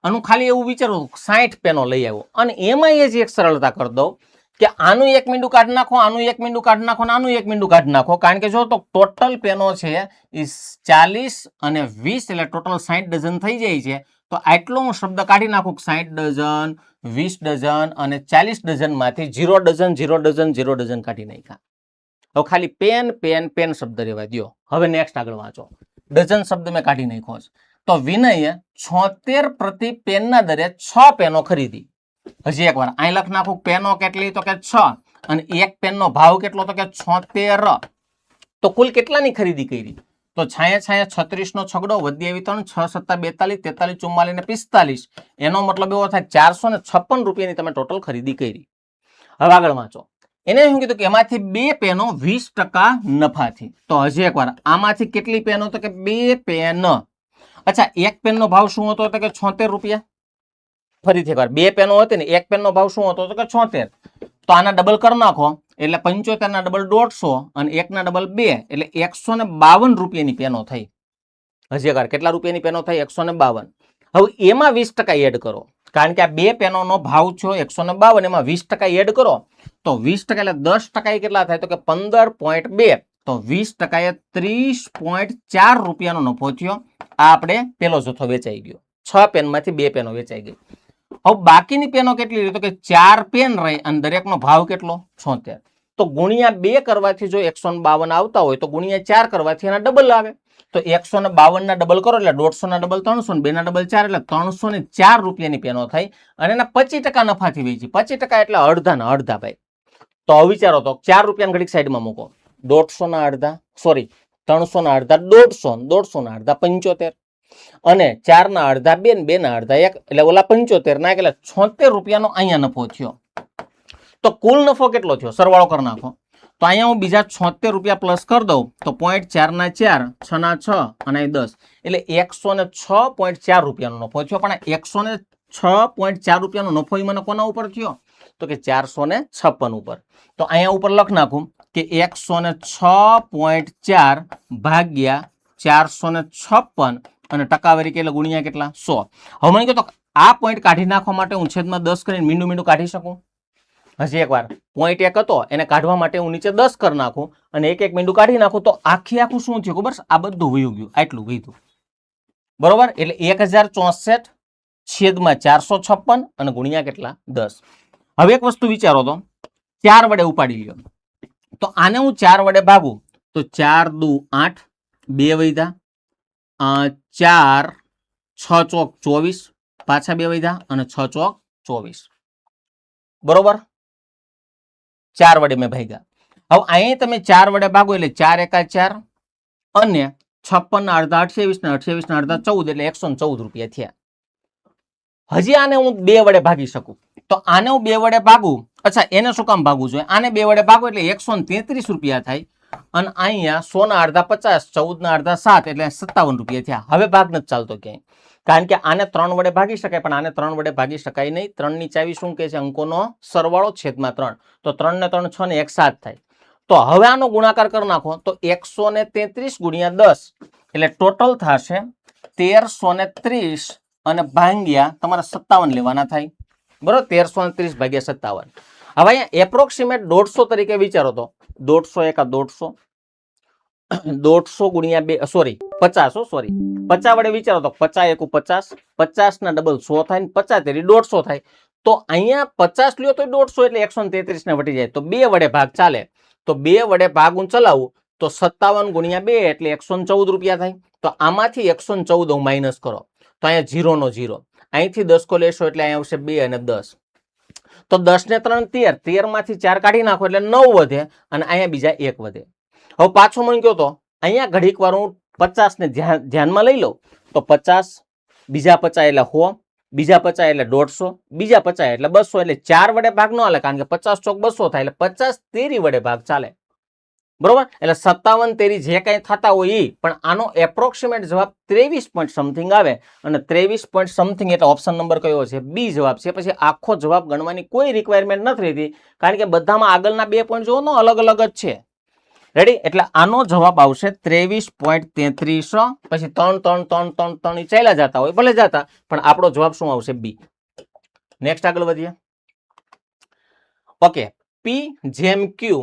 અને ખાલી એવું વિચારું 60 પેનો લઈ આવ્યો અને એમાં એ જ એક સરળતા કરી દઉં કે આનું 1 મીંડું કાઢી નાખો, આનું 1 મીંડું કાઢી નાખો, આનું 1 મીંડું કાઢી નાખો. કારણ કે જો તો ટોટલ પેનો છે એ 40 અને 20 એટલે ટોટલ 60 ડઝન થઈ જાય છે. તો આટલો હું શબ્દ કાઢી નાખું 60 ડઝન, 20 ડઝન અને 40 ડઝન માંથી 0 ડઝન 0 ડઝન 0 ડઝન કાઢી નાખ્યા. હવે ખાલી પેન પેન પેન શબ્દ રહેવા દો. હવે નેક્સ્ટ આગળ વાંચો. ડઝન શબ્દ મેં કાઢી નાખ્યો છે. તો વિનયે 76 પ્રતિ પેનના દરે 6 પેનો ખરીદી. હજી એકવાર અહીં લખ નાખું પેનો કેટલી તો કે 6 અને એક પેનનો ભાવ કેટલો તો કે 76. તો કુલ કેટલાની ખરીદી કરી? તો છાયા છાયા 36 નો છગડો વધી આવી 3 6 7 42 43 44 ને 45. એનો મતલબ એવો થાય 456 રૂપિયાની તમે ટોટલ ખરીદી કરી. હવે આગળ વાંચો. એને શું કીધું કે એમાંથી 2 પેનો 20% નફાથી. તો હજી એકવાર આમાંથી કેટલી પેનો તો કે 2 પેન. અચ્છા એક પેનનો ભાવ શું હતો તો કે 76 રૂપિયા. ફરીથી એકવાર 2 પેનો હતી ને એક પેનનો ભાવ શું હતો તો કે 76. તો આના ડબલ કરી નાખો એટલે 75 ના ડબલ 150 અને 1 ના ડબલ 2 એટલે 152 રૂપિયાની પેનો થઈ. હજી એકવાર કેટલા રૂપિયાની પેનો થઈ? 152. હવે એમાં 20% એડ કરો કારણ કે આ 2 પેનોનો ભાવ છે 152 એમાં 20% એડ કરો તો 20% એટલે 10% કેટલા થાય તો કે 15.2. તો 20% એ 30.4 રૂપિયાનો નફો થયો. આ આપણે પેલો જથ્થો વેચાઈ ગયો. 6 પેનમાંથી 2 પેનો વેચાઈ ગઈ. હવે બાકીની પેનો કેટલી રહી તો કે 4 પેન રહી અને દરેકનો ભાવ કેટલો? 76. તો ગુણ્યા 2 કરવાથી જો 152 આવતા હોય તો ગુણ્યા 4 કરવાથી એના ડબલ આવે. તો 152 ના ડબલ કરો એટલે 150 ના ડબલ 300 2 ના ડબલ 4 એટલે 304 રૂપિયાની પેનો થઈ અને એના 25% નફાથી વેચી. 25% એટલે અડધા ના અડધા ભાઈ. તો હવે વિચારો તો 4 રૂપિયા ઘડીક સાઈડમાં મૂકો. 150 ના અડધા સોરી 300 ના અડધા 150, 150 ના અડધા 75 અને 4 ના અડધા 2, 2 ના અડધા 1 એટલે ઓલા 75 ના એટલે 76 રૂપિયાનો અહીંયા નફો થયો. તો કુલ નફો કેટલો થયો? સરવાળો કરી નાખો. તો અહીંયા હું બીજા 76 રૂપિયા પ્લસ કરી દઉં તો 0.4 ના 4, 6 ના 6 અને 10 એટલે 106.4 રૂપિયાનો નફો થયો. પણ 106.4 રૂપિયાનો નફો મને કોના ઉપર થયો તો કે 456 ઉપર. તો અહીંયા ઉપર લખ નાખું કે 106.4 ભાગ્યા 456 અને ટકાવારી કેટલા ગુણ્યા કેટલા 100. હવે મને કહો તો આ પોઈન્ટ કાઢી નાખવા માટે હું છેદમાં 10 કરીને મીંડું મીંડું કાઢી શકું? હજી એકવાર પોઈન્ટ 1 હતો એને કાઢવા માટે હું નીચે 10 કરી નાખું અને એક એક મીંડું કાઢી નાખું તો આખું શું થયું ખબર? આ બધું વયું ગયું આટલું વયું. બરોબર એટલે 1064 છેદમાં 456 અને ગુણ્યા કેટલા 10. હવે એક વસ્તુ વિચારો તો 4 વડે ઉપાડી લ્યો તો આને હું 4 વડે ભાગું તો 4 દુ 8 2 વૈધા 4 6 ચોક 24 પાછા 2 વૈધા અને 6 ચોક 24. બરોબર 4 વડે મેં ભાગ્યા. હવે અહીં તમે 4 વડે ભાગો એટલે 4 એકા 4 અને 56 ના અડધા 28 ને 28 ના અડધા 14 એટલે 114 રૂપિયા થયા. હજી આને હું 2 વડે ભાગી શકું તો આને હું 2 વડે ભાગું. અચ્છા એને શું કામ ભાગવું જોઈએ? આને 2 વડે ભાગો એટલે 133 રૂપિયા થાય અને અહીંયા 100 ના અડધા 50, 14 ના અડધા 7 એટલે 57 રૂપિયા થયા. હવે ભાગ નથી ચાલતો ક્યાંય કારણ કે આને 3 વડે ભાગી શકાય પણ આને 3 વડે ભાગી શકાય નહીં. 3 ની ચાવી શું કે છે? અંકોનો સરવાળો છેદમાં 3. તો 3 ને 3 6 ને 1 7 થાય. તો હવે આનો ગુણાકાર કરી નાખો તો 133 ગુણ્યા 10 એટલે ટોટલ થશે 1330 અને ભાગ્યા તમારે 57 લેવાના થાય. બરોબર 1330 ભાગ્યા 57. હવે અહીંયા એપ્રોક્સિમેટ 150 તરીકે વિચારો તો 150 એકા 150 150 ગુણ્યા 2 સોરી 50 સોરી 50 વડે વિચારો તો 50 એકુ 50 50 ના ડબલ 100 થાય ને 50 તેરી 150 થાય. તો અહીંયા 50 લ્યો તો 150 એટલે 133 ને વટી જાય તો 2 વડે ભાગ ચાલે. તો 2 વડે ભાગ હું ચલાવું તો 57 ગુણ્યા 2 એટલે 114 રૂપિયા થાય. તો આમાંથી 114 હું માઇનસ કરો તો અહીંયા 0 નો 0 અહીંથી 10 કો લેશો એટલે અહીંયા આવશે 2 અને 10. તો 10 ને 3 13, 13 માંથી 4 કાઢી નાખો એટલે 9 વધે અને અહીંયા બીજા 1 વધે. હવે પાછો મને કહો તો અહીંયા ઘડીક વાર હું 50 ને ધ્યાનમાં લઈ લઉં તો 50 બીજા 50 એટલે 100 બીજા 50 એટલે 150 બીજા 50 એટલે 200 એટલે 4 વડે ભાગ ન હાલે કારણ કે 50 ચોક 200 થાય એટલે 50 તેરી વડે ભાગ ચાલે. બરોબર એટલે 57 તેરી જે કઈ થતા હોય એ પણ આનો એપ્રોક્સિમેટ જવાબ 23 પોઈન્ટ સમથિંગ આવે અને 23 પોઈન્ટ સમથિંગ એટલે ઓપ્શન નંબર કયો છે? બી જવાબ છે. પછી આખો જવાબ ગણવાની કોઈ રિક્વાયરમેન્ટ નથી રહેતી કારણ કે બધામાં આગળના 2 પોઈન્ટ જોવો ને અલગ અલગ જ છે. રેડી એટલે આનો જવાબ આવશે 23.33. પછી 3 3 3 3 3 ચાલ્યા જતા હોય ભલે જતા પણ આપણો જવાબ શું આવશે? બી. નેક્સ્ટ આગળ વધીએ. ઓકે પી જેમ ક્યુ.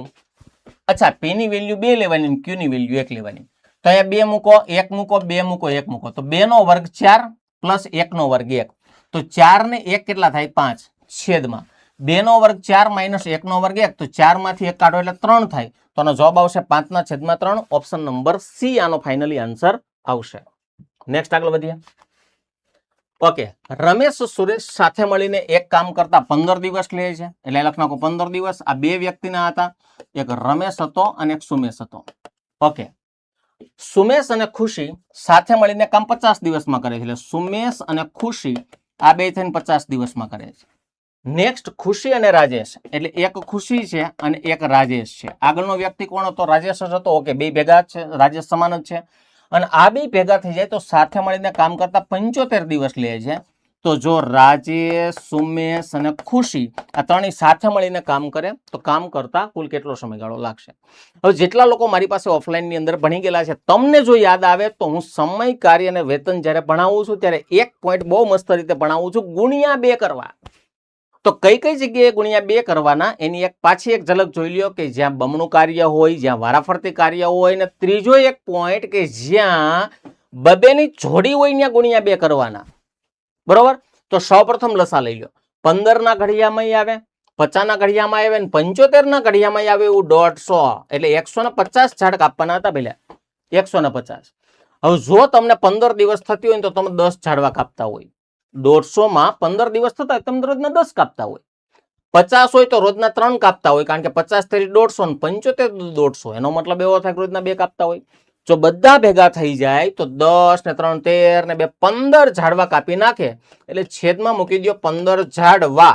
અચ્છા, પી ની વેલ્યુ 2 લેવાની અને ક્યુ ની વેલ્યુ 1 લેવાની. તો અહીંયા 2 મૂકો, 1 મૂકો, 2 મૂકો, 1 મૂકો. તો 2 નો વર્ગ 4 પ્લસ 1 નો વર્ગ 1. તો 4 ને 1 કેટલા થાય? 5 છેદમાં 2 નો વર્ગ 4 માઇનસ 1 નો વર્ગ 1. તો 4 માંથી 1 કાઢો એટલે 3 થાય. તો આનો જવાબ આવશે 5 ના છેદમાં 3. ઓપ્શન નંબર સી આનો ફાઇનલી આન્સર આવશે. નેક્સ્ટ આગળ વધીએ. ઓકે, રમેશ સુરેશ સાથે મળીને એક કામ કરતા 15 દિવસ લે છે. એટલે લખ નાખો 15 દિવસ. આ બે વ્યક્તિના હતા, એક રમેશ હતો અને એક સુમેશ હતો. ઓકે, સુમેશ અને ખુશી સાથે મળીને કામ 50 દિવસમાં કરે છે. એટલે સુમેશ અને ખુશી આ બે થઈને 50 દિવસમાં કરે છે. નેક્સ્ટ ખુશી અને રાજેશ. એટલે એક ખુશી છે અને એક રાજેશ છે. આગળનો વ્યક્તિ કોણ હતો? રાજેશ જ હતો. ઓકે, બે ભેગા છે, રાજેશ સમાન જ છે. અને આ બે ભેગા થઈ જાય તો સાથે મળીને કામ કરતા 75 દિવસ લે છે. તો જો રાજેશ, સુમેશ અને ખુશી આ ત્રણેય સાથે મળીને કામ કરે તો કામ કરતા કુલ કેટલો સમયગાળો લાગશે? હવે જેટલા લોકો મારી પાસે ઓફલાઈન ની અંદર ભણી ગયેલા છે, તમને જો યાદ આવે તો હું સમય, કાર્ય અને વેતન જ્યારે ભણાવું છું ત્યારે એક પોઈન્ટ બહુ મસ્ત રીતે ભણાવું છું, ગુણ્યા 2 કરવા. તો કઈ કઈ જગ્યાએ ગુણ્યા 2 કરવાના એની પાછી એક ઝલક જોઈ લ્યો કે જ્યાં બમણું કાર્ય હોય, જ્યાં વારાફરતી કાર્ય હોય, અને ત્રીજો એક પોઈન્ટ કે જ્યાં બબેની જોડી હોય ત્યાં ગુણ્યા 2 કરવાના. બરોબર? તો સૌપ્રથમ લસા લઈ લો. 15 ના ઘડિયામાં આવે, 50 ના ઘડિયામાં આવે અને 75 ના ઘડિયામાં આવે એવું 150. એટલે 150 ઝાડ કાપવાના હતા પેલા. 150. હવે જો તમને 15 દિવસ થતી હોય તો તમે 10 ઝાડવા કાપતા હોય. 150 માં 15 દિવસ થતા તમે રોજના 10 કાપતા હોય. 50 હોય તો રોજના 3 કાપતા હોય, કારણ કે 50 તરી 150 ને 75 150. એનો મતલબ એવો થાય કે રોજના 2 કાપતા હોય. જો બધા ભેગા થઈ જાય તો 10 ને 3 13 ને 2 15 ઝાડવા કાપી નાખે. એટલે છેદમાં મૂકી દો 15 ઝાડવા.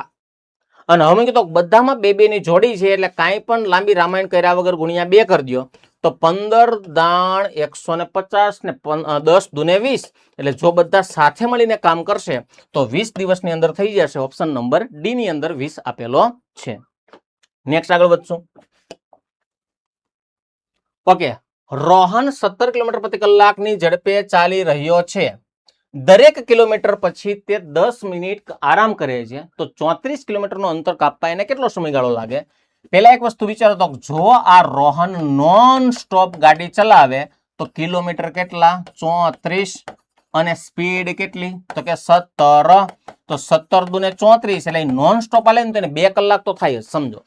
અને હવે કીધું બધામાં 2 2 ની જોડી છે, એટલે કાંઈ પણ લાંબી રામાયણ કર્યા વગર ગુણ્યા 2 કરી દો. તો 15 દાણ 150 ને 10 દુને 20. એટલે જો બધા સાથે મળીને કામ કરશે તો 20 દિવસની અંદર થઈ જશે. ઓપ્શન નંબર ડી ની અંદર 20 આપેલો છે. નેક્સ્ટ આગળ વધશું. ઓકે, રોહન 17 કિલોમીટર પ્રતિ કલાકની ઝડપે ચાલી રહ્યો છે. દરેક કિલોમીટર પછી તે 10 મિનિટ આરામ કરે છે. તો 34 કિલોમીટરનું અંતર કાપવા એને કેટલો સમયગાળો લાગે? પહેલા એક વસ્તુ વિચારો તો જો આ રોહન નોન સ્ટોપ ગાડી ચલાવે તો કિલોમીટર કેટલા? 34. અને સ્પીડ કેટલી? તો કે 17. તો 17 દુને 34. એટલે નોન સ્ટોપ આલે ને તો એને 2 કલાક તો થાય જ. સમજો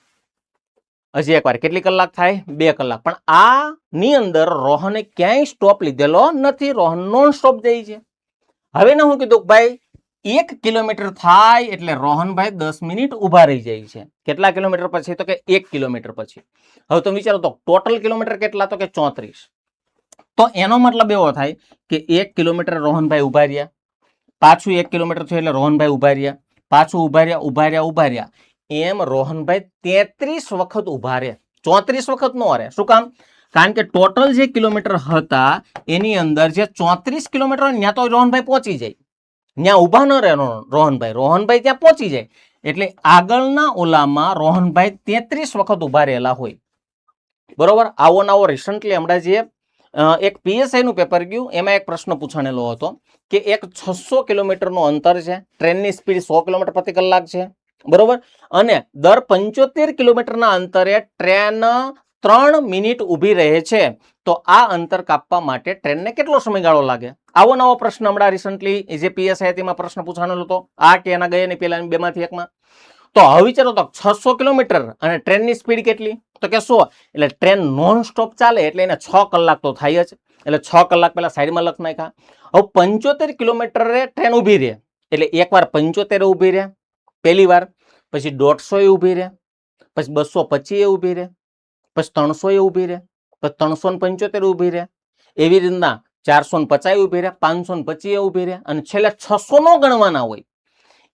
હજી એકવાર કેટલી કલાક થાય? 2 કલાક. પણ આ ની અંદર રોહને ક્યાંય સ્ટોપ લીધેલો નથી. રોહન નોન સ્ટોપ જાય છે. હવે ને હું કીધું ભાઈ 1 કિલોમીટર થાય એટલે રોહનભાઈ 10 મિનિટ ઉભા રહી જાય છે. કેટલા કિલોમીટર પછી? તો કે 1 કિલોમીટર પછી. હવે તમે વિચારો તો ટોટલ કિલોમીટર કેટલા? તો કે 34. તો એનો મતલબ એવો થાય કે 1 કિલોમીટર રોહનભાઈ ઉભા રહ્યા, પાછું 1 કિલોમીટર થયું એટલે રોહનભાઈ ઉભા રહ્યા, પાછું ઉભા રહ્યા. એમ રોહનભાઈ 33 વખત ઉભા રહે. 34 વખત નો રહે. શું કામ? કારણ કે ટોટલ જે કિલોમીટર હતા એની અંદર જે 34 કિલોમીટર હોય ત્યાં તો રોહનભાઈ પહોંચી જાય. ત્યાં ઉભા ન રહે રોહનભાઈ ત્યાં પહોંચી જાય. એટલે આગળના ઓલામાં રોહનભાઈ 33 વખત ઉભા રહેલા હોય. બરોબર? આવો નવો રિસન્ટલી હમણાં જે એક પીએસઆઈ નું પેપર ગયું એમાં એક પ્રશ્ન પૂછાણેલો હતો કે એક 600 કિલોમીટરનું અંતર છે, ટ્રેનની સ્પીડ 100 કિલોમીટર પ્રતિ કલાક છે. બરોબર? અને દર 75 કિલોમીટરના અંતરે ટ્રેન 3 મિનિટ ઊભી રહે છે. તો આ અંતર કાપવા માટે ટ્રેનને કેટલો સમયગાળો લાગે? આવો નવો પ્રશ્ન હમણાં રિસન્ટલી જે પીએસઆઈ તેમાં પ્રશ્ન પૂછાણેલો હતો. આ કે એના ગયા નહીં પેલા બેમાંથી એકમાં. તો હવે વિચારો તો 600 કિલોમીટર અને ટ્રેનની સ્પીડ કેટલી? તો કે 100. એટલે ટ્રેન નોન સ્ટોપ ચાલે એટલે એને 6 કલાક તો થાય જ. એટલે 6 કલાક પેલા સાઈડમાં લખ નાખ્યા. હવે 75 કિલોમીટરે ટ્રેન ઊભી રહે. એટલે એકવાર 75 ઊભી રહે પહેલી વાર, પછી 150 ઊભી રહે, પછી 225 ઊભી રહે, પછી 300 ઊભી રહે, પછી 375 ઊભી રહે. એવી રીતના 450 ઊભી રહે, 525 ઊભી રહે અને છેલ્લે 600 નો ગણવાના હોય.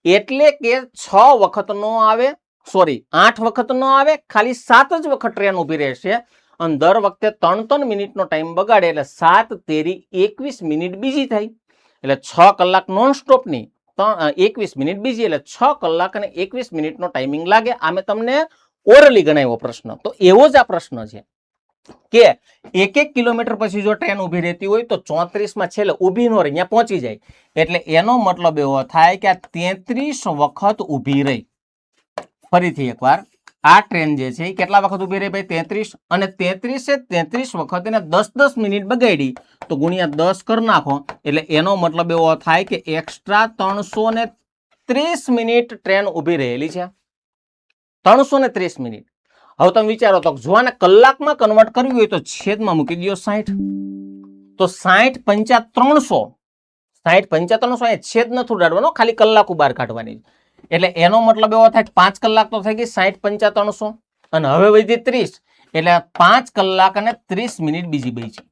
એટલે કે 6 વખત નો આવે, સોરી 8 વખત નો આવે, ખાલી 7 જ વખત ટ્રેન ઊભી રહેશે. અને દર વખતે 3 મિનિટનો ટાઈમ બગાડે એટલે 7 તેરી 21 મિનિટ બીજી થાય. એટલે 6 કલાક નોન સ્ટોપની 21 મિનિટ બીજી, એટલે 6 કલાક અને 21 મિનિટનો ટાઈમિંગ લાગે. આ મેં તમને ઓરલી ગણાવ્યો પ્રશ્ન. તો એવો જ આ પ્રશ્ન છે કે 1 કિલોમીટર પછી જો ટ્રેન ઊભી રહેતી હોય તો 34માં છેલ્લે ઊભી ન રહી, ત્યાં પહોંચી જાય. એટલે એનો મતલબ એવો થાય કે આ 33 વખત ઊભી રહી. ફરીથી એકવાર આ ટ્રેન જે છે એ કેટલા વખત ઉભી રહી ભાઈ 33 અને 33 વખત એને 10 મિનિટ બગાડી તો ગુણ્યા 10 કરી નાખો એટલે એનો મતલબ એવો થાય કે એક્સ્ટ્રા 330 મિનિટ ટ્રેન ઉભી રહેલી છે 330 મિનિટ હવે તમે વિચારો તો જો આને કલાકમાં કન્વર્ટ કરવી હોય તો છેદમાં મૂકી દો 60 તો 60 પંચા 300 60 પંચા 300 છેદ નથી ઉડાડવાનો ખાલી કલાકો બહાર કાઢવાની એટલે એનો મતલબ એવો થાય 5 કલાક તો થઈ ગઈ 60 પંચા 300 અને હવે વધી 30 એટલે 5 કલાક અને 30 મિનિટ બીજી બચી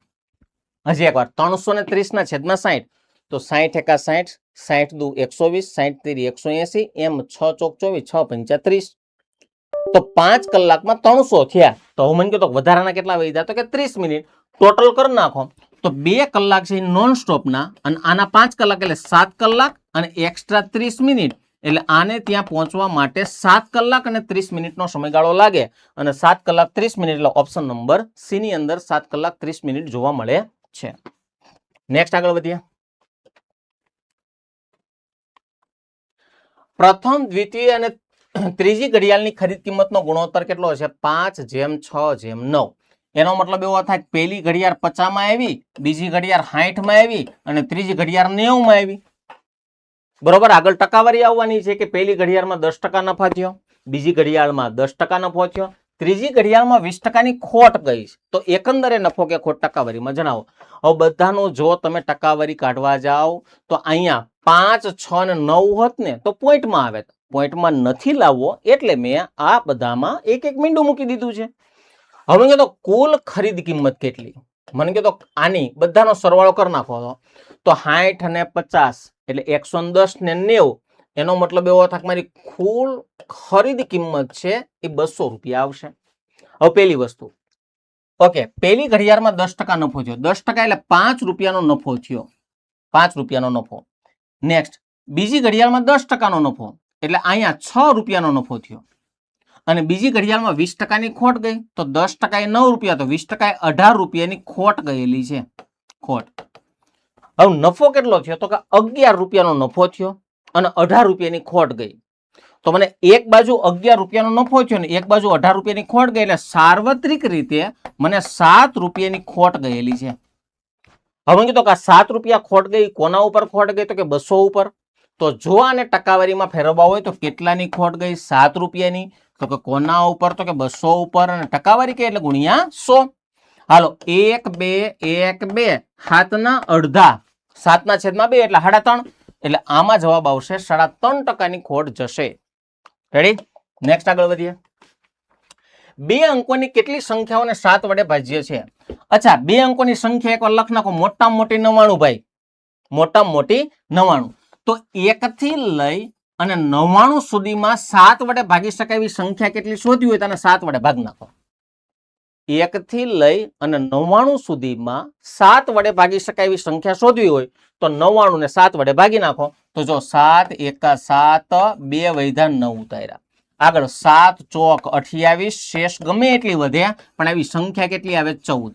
હજી એકવાર 330 ના છેદમાં 60 તો 60 એકા 60 60 દુ 120 60 તેરી 180 એમ 6 ચોક 24 6 પંચા 30 તો 5 કલાકમાં 300 થયા તો હું મને કહ્યું તો વધારાના કેટલા વધી જાય તો કે 30 મિનિટ ટોટલ કરી નાખો તો 2 કલાક છે નોન સ્ટોપના અને આના 5 કલાક એટલે 7 કલાક અને એક્સ્ટ્રા 30 મિનિટ એટલે આને ત્યાં પહોંચવા માટે 7 કલાક અને 30 મિનિટનો સમયગાળો લાગે અને 7 કલાક 30 મિનિટ એટલે ઓપ્શન નંબર સી ની અંદર 7 કલાક 30 મિનિટ જોવા મળે છે નેક્સ્ટ આગળ વધીએ પ્રથમ દ્વિતીય અને ત્રીજી ઘડિયાળની ખરીદ કિંમતનો ગુણોત્તર કેટલો છે 5:6:9 એનો મતલબ એવો થાય કે પહેલી ઘડિયાળ 50 માં આવી બીજી ઘડિયાળ 60 માં આવી અને ત્રીજી ઘડિયાળ 90 માં આવી બરોબર આગળ ટકાવારી આવવાની છે કે પહેલી ઘડિયાળમાં 10% નફા થયો બીજી ઘડિયાળમાં 10% નફો થયો ત્રીજી ઘડિયાળમાં 20%ની ખોટ ગઈ તો એકંદરે નફો કે ખોટ ટકાવારીમાં જણાવો હવે બધાનું જો તમે ટકાવારી કાઢવા જાઓ તો અહીંયા 5 6 અને 9 હોત ને તો પોઈન્ટમાં આવે પોઈન્ટમાં નથી લાવવો એટલે મેં આ બધામાં એક એક મીંડું મૂકી દીધું છે હવે મને કહેતો કુલ ખરીદ કિંમત કેટલી મને કહેતો આની બધાનો સરવાળો કરી નાખો તો 60 અને 50 એટલે 110 ને 90 એનો મતલબ એવો થાય કે મારી કુલ ખરીદ કિંમત છે એ 200 રૂપિયા આવશે હવે પહેલી વસ્તુ ઓકે પહેલી ઘડિયાળમાં 10% નફો થયો 10% એટલે 5 રૂપિયાનો નફો થયો 5 રૂપિયાનો નફો નેક્સ્ટ બીજી ઘડિયાળમાં 10%નો નફો એટલે અહીંયા 6 રૂપિયાનો નફો થયો અને બીજી ઘડિયાળમાં 20%ની ખોટ ગઈ તો 10% એ 9 રૂપિયા તો 20% 18 રૂપિયાની ખોટ ગયેલી છે ખોટ હવે નફો કેટલો થયો તો કે 11 રૂપિયાનો નફો થયો અને 18 રૂપિયાની ખોટ ગઈ તો મને એક બાજુ 11 રૂપિયાનો નફો થયો ને એક બાજુ 18 રૂપિયાની ખોટ ગઈ એટલે સાર્વત્રિક રીતે મને 7 રૂપિયાની ખોટ ગયેલી છે હવે કીધું કે 7 રૂપિયા ખોટ ગઈ કોના ઉપર ખોટ ગઈ તો કે 200 ઉપર તો જો આને ટકાવારીમાં ફેરવવા હોય તો કેટલાની ખોટ ગઈ 7 રૂપિયાની તો કે કોના ઉપર તો કે 200 ઉપર અને ટકાવારી કે એટલે ગુણ્યા 100 હાલો 1 2 1 2 7 અડધા 7/2 એટલે 3.5 એટલે આમાં જવાબ આવશે 3.5%ની ખોટ જશે રેડી નેક્સ્ટ આગળ વધીએ બે અંકોની કેટલી સંખ્યાઓને 7 વડે ભાજ્ય છે અચ્છા બે અંકોની સંખ્યા એકવાર લખ નાખો મોટામાં મોટી 99 ભાઈ મોટામાં મોટી 99 તો 1 થી લઈ અને 99 સુધીમાં 7 વડે ભાગી શકાય એવી સંખ્યા કેટલી શોધવી હોય તો 7 વડે ભાગ નાખો 1 થી લઈ અને 99 સુધીમાં 7 વડે ભાગી શકાય એવી સંખ્યા શોધવી હોય તો 99 ને 7 વડે ભાગી નાખો તો જો 7 એકા 7 2 વૈધા 9 ઉતાર્યા આગળ 7 ચોક 28 શેષ ગમે એટલી વધે પણ આવી સંખ્યા કેટલી આવે 14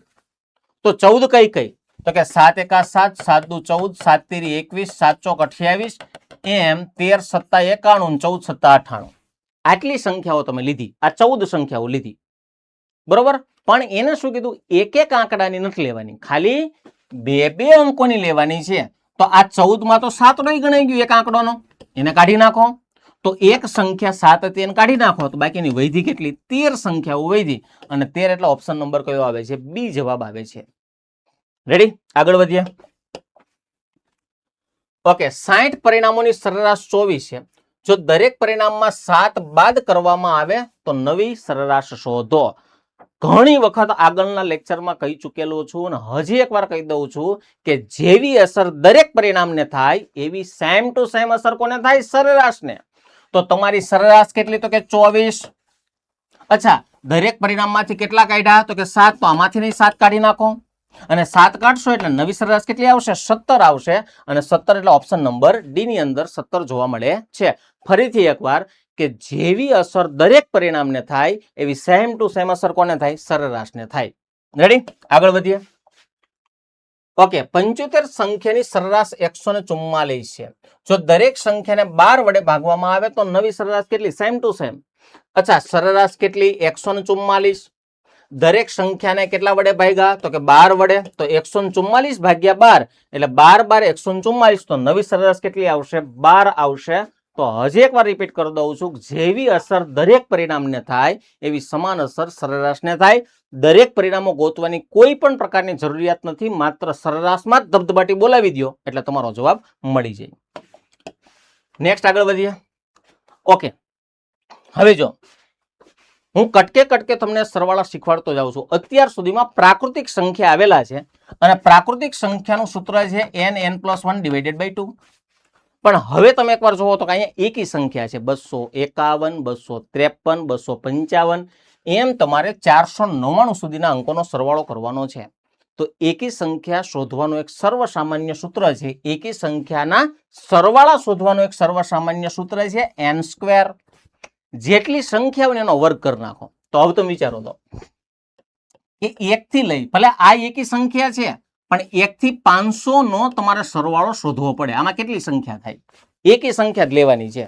તો 14 કઈ કઈ તો કે 7 એકા 7 7 દુ 14 7 તેરી 21 7 ચોક 28 એમ 13 સત્તા 91 14 સત્તા 98 આટલી સંખ્યાઓ તમે લીધી આ 14 સંખ્યાઓ લીધી બરોબર પણ એને શું કીધું એક એક આંકડાની નથી લેવાની ખાલી બે અંકોની લેવાની છે તો આ 14 માં તો 7 નહીં ગણાઈ ગયું એક આંકડોનો એને કાઢી નાખો તો એક સંખ્યા 7 હતી એને કાઢી નાખો તો બાકીની વૈધી કેટલી 13 સંખ્યાઓ વૈધી અને 13 એટલે ઓપ્શન નંબર કયો આવે છે બી જવાબ આવે છે રેડી આગળ વધીએ ઓકે 60 પરિણામોની સરેરાશ 24 છે જો દરેક પરિણામમાં 7 બાદ કરવામાં આવે તો નવી સરેરાશ શોધો ઘણી વખત આગળના લેક્ચરમાં કહી ચૂકેલો છું અને હજી એકવાર કહી દઉં છું કે જેવી અસર દરેક પરિણામને થાય એવી સેમ ટુ સેમ અસર કોને થાય સરેરાશને તો તમારી સરેરાશ કેટલી તો કે 24 અચ્છા દરેક પરિણામમાંથી કેટલા કાઢ્યા તો કે 7 તો આમાંથી નહીં 7 કાઢી નાખો અને 7 કાઢશો એટલે નવી સરેરાશ કેટલી આવશે 17 આવશે અને 17 એટલે ઓપ્શન નંબર ડી ની અંદર 17 જોવા મળે છે ફરીથી એકવાર કે જેવી અસર દરેક પરિણામને થાય એવી સેમ ટુ સેમ અસર કોને થાય સરેરાશને થાય રેડી આગળ વધીએ ઓકે 75 સંખ્યાની સરેરાશ 144 છે જો દરેક સંખ્યાને 12 વડે ભાગવામાં આવે તો નવી સરેરાશ કેટલી સેમ ટુ સેમ અચ્છા, સરેરાશ કેટલી? 144. દરેક સંખ્યાને કેટલા વડે ભાગ્યા? તો કે 12 વડે. તો 144 ભાગ્યા 12 એટલે 12 12 144. તો નવી સરેરાશ કેટલી આવશે? 12 આવશે. તો હજી એકવાર રિપીટ કરી દઉં છું, જેવી અસર દરેક પરિણામને થાય એવી સમાન અસર સરેરાશને થાય. દરેક પરિણામો ગોતવાની કોઈ પણ પ્રકારની જરૂરિયાત નથી, માત્ર સરેરાશમાં જ ધબધબાટી બોલાવી દો એટલે તમારો જવાબ મળી જાય. નેક્સ્ટ આગળ વધીએ. ઓકે, હવે જો હું કટકે કટકે તમને સરવાળા શીખવાડતો જાઉં છું. અત્યાર સુધીમાં પ્રાકૃતિક સંખ્યા આવેલા છે અને પ્રાકૃતિક સંખ્યાનું સૂત્ર છે n+1 ડિવાઇડેડ બાય 2. પણ હવે તમે એકવાર જોવો તો અહીંયા એકી સંખ્યા છે 251, 253, 255, એમ તમારે 499 સુધીના અંકોનો સરવાળો કરવાનો છે. તો એકી સંખ્યા શોધવાનું એક સર્વસામાન્ય સૂત્ર છે. એકી સંખ્યાના સરવાળા શોધવાનું એક સર્વસામાન્ય સૂત્ર છે n². જેટલી સંખ્યા હોય એનો વર્ગ કરી નાખો. તો હવે તમે વિચારો તો કે 1 થી લઈ, ભલે આ એકી સંખ્યા છે પણ 1 થી 500 નો તમારે સરવાળો શોધવો પડે. આમાં કેટલી સંખ્યા થાય? એકી સંખ્યા જ લેવાની છે.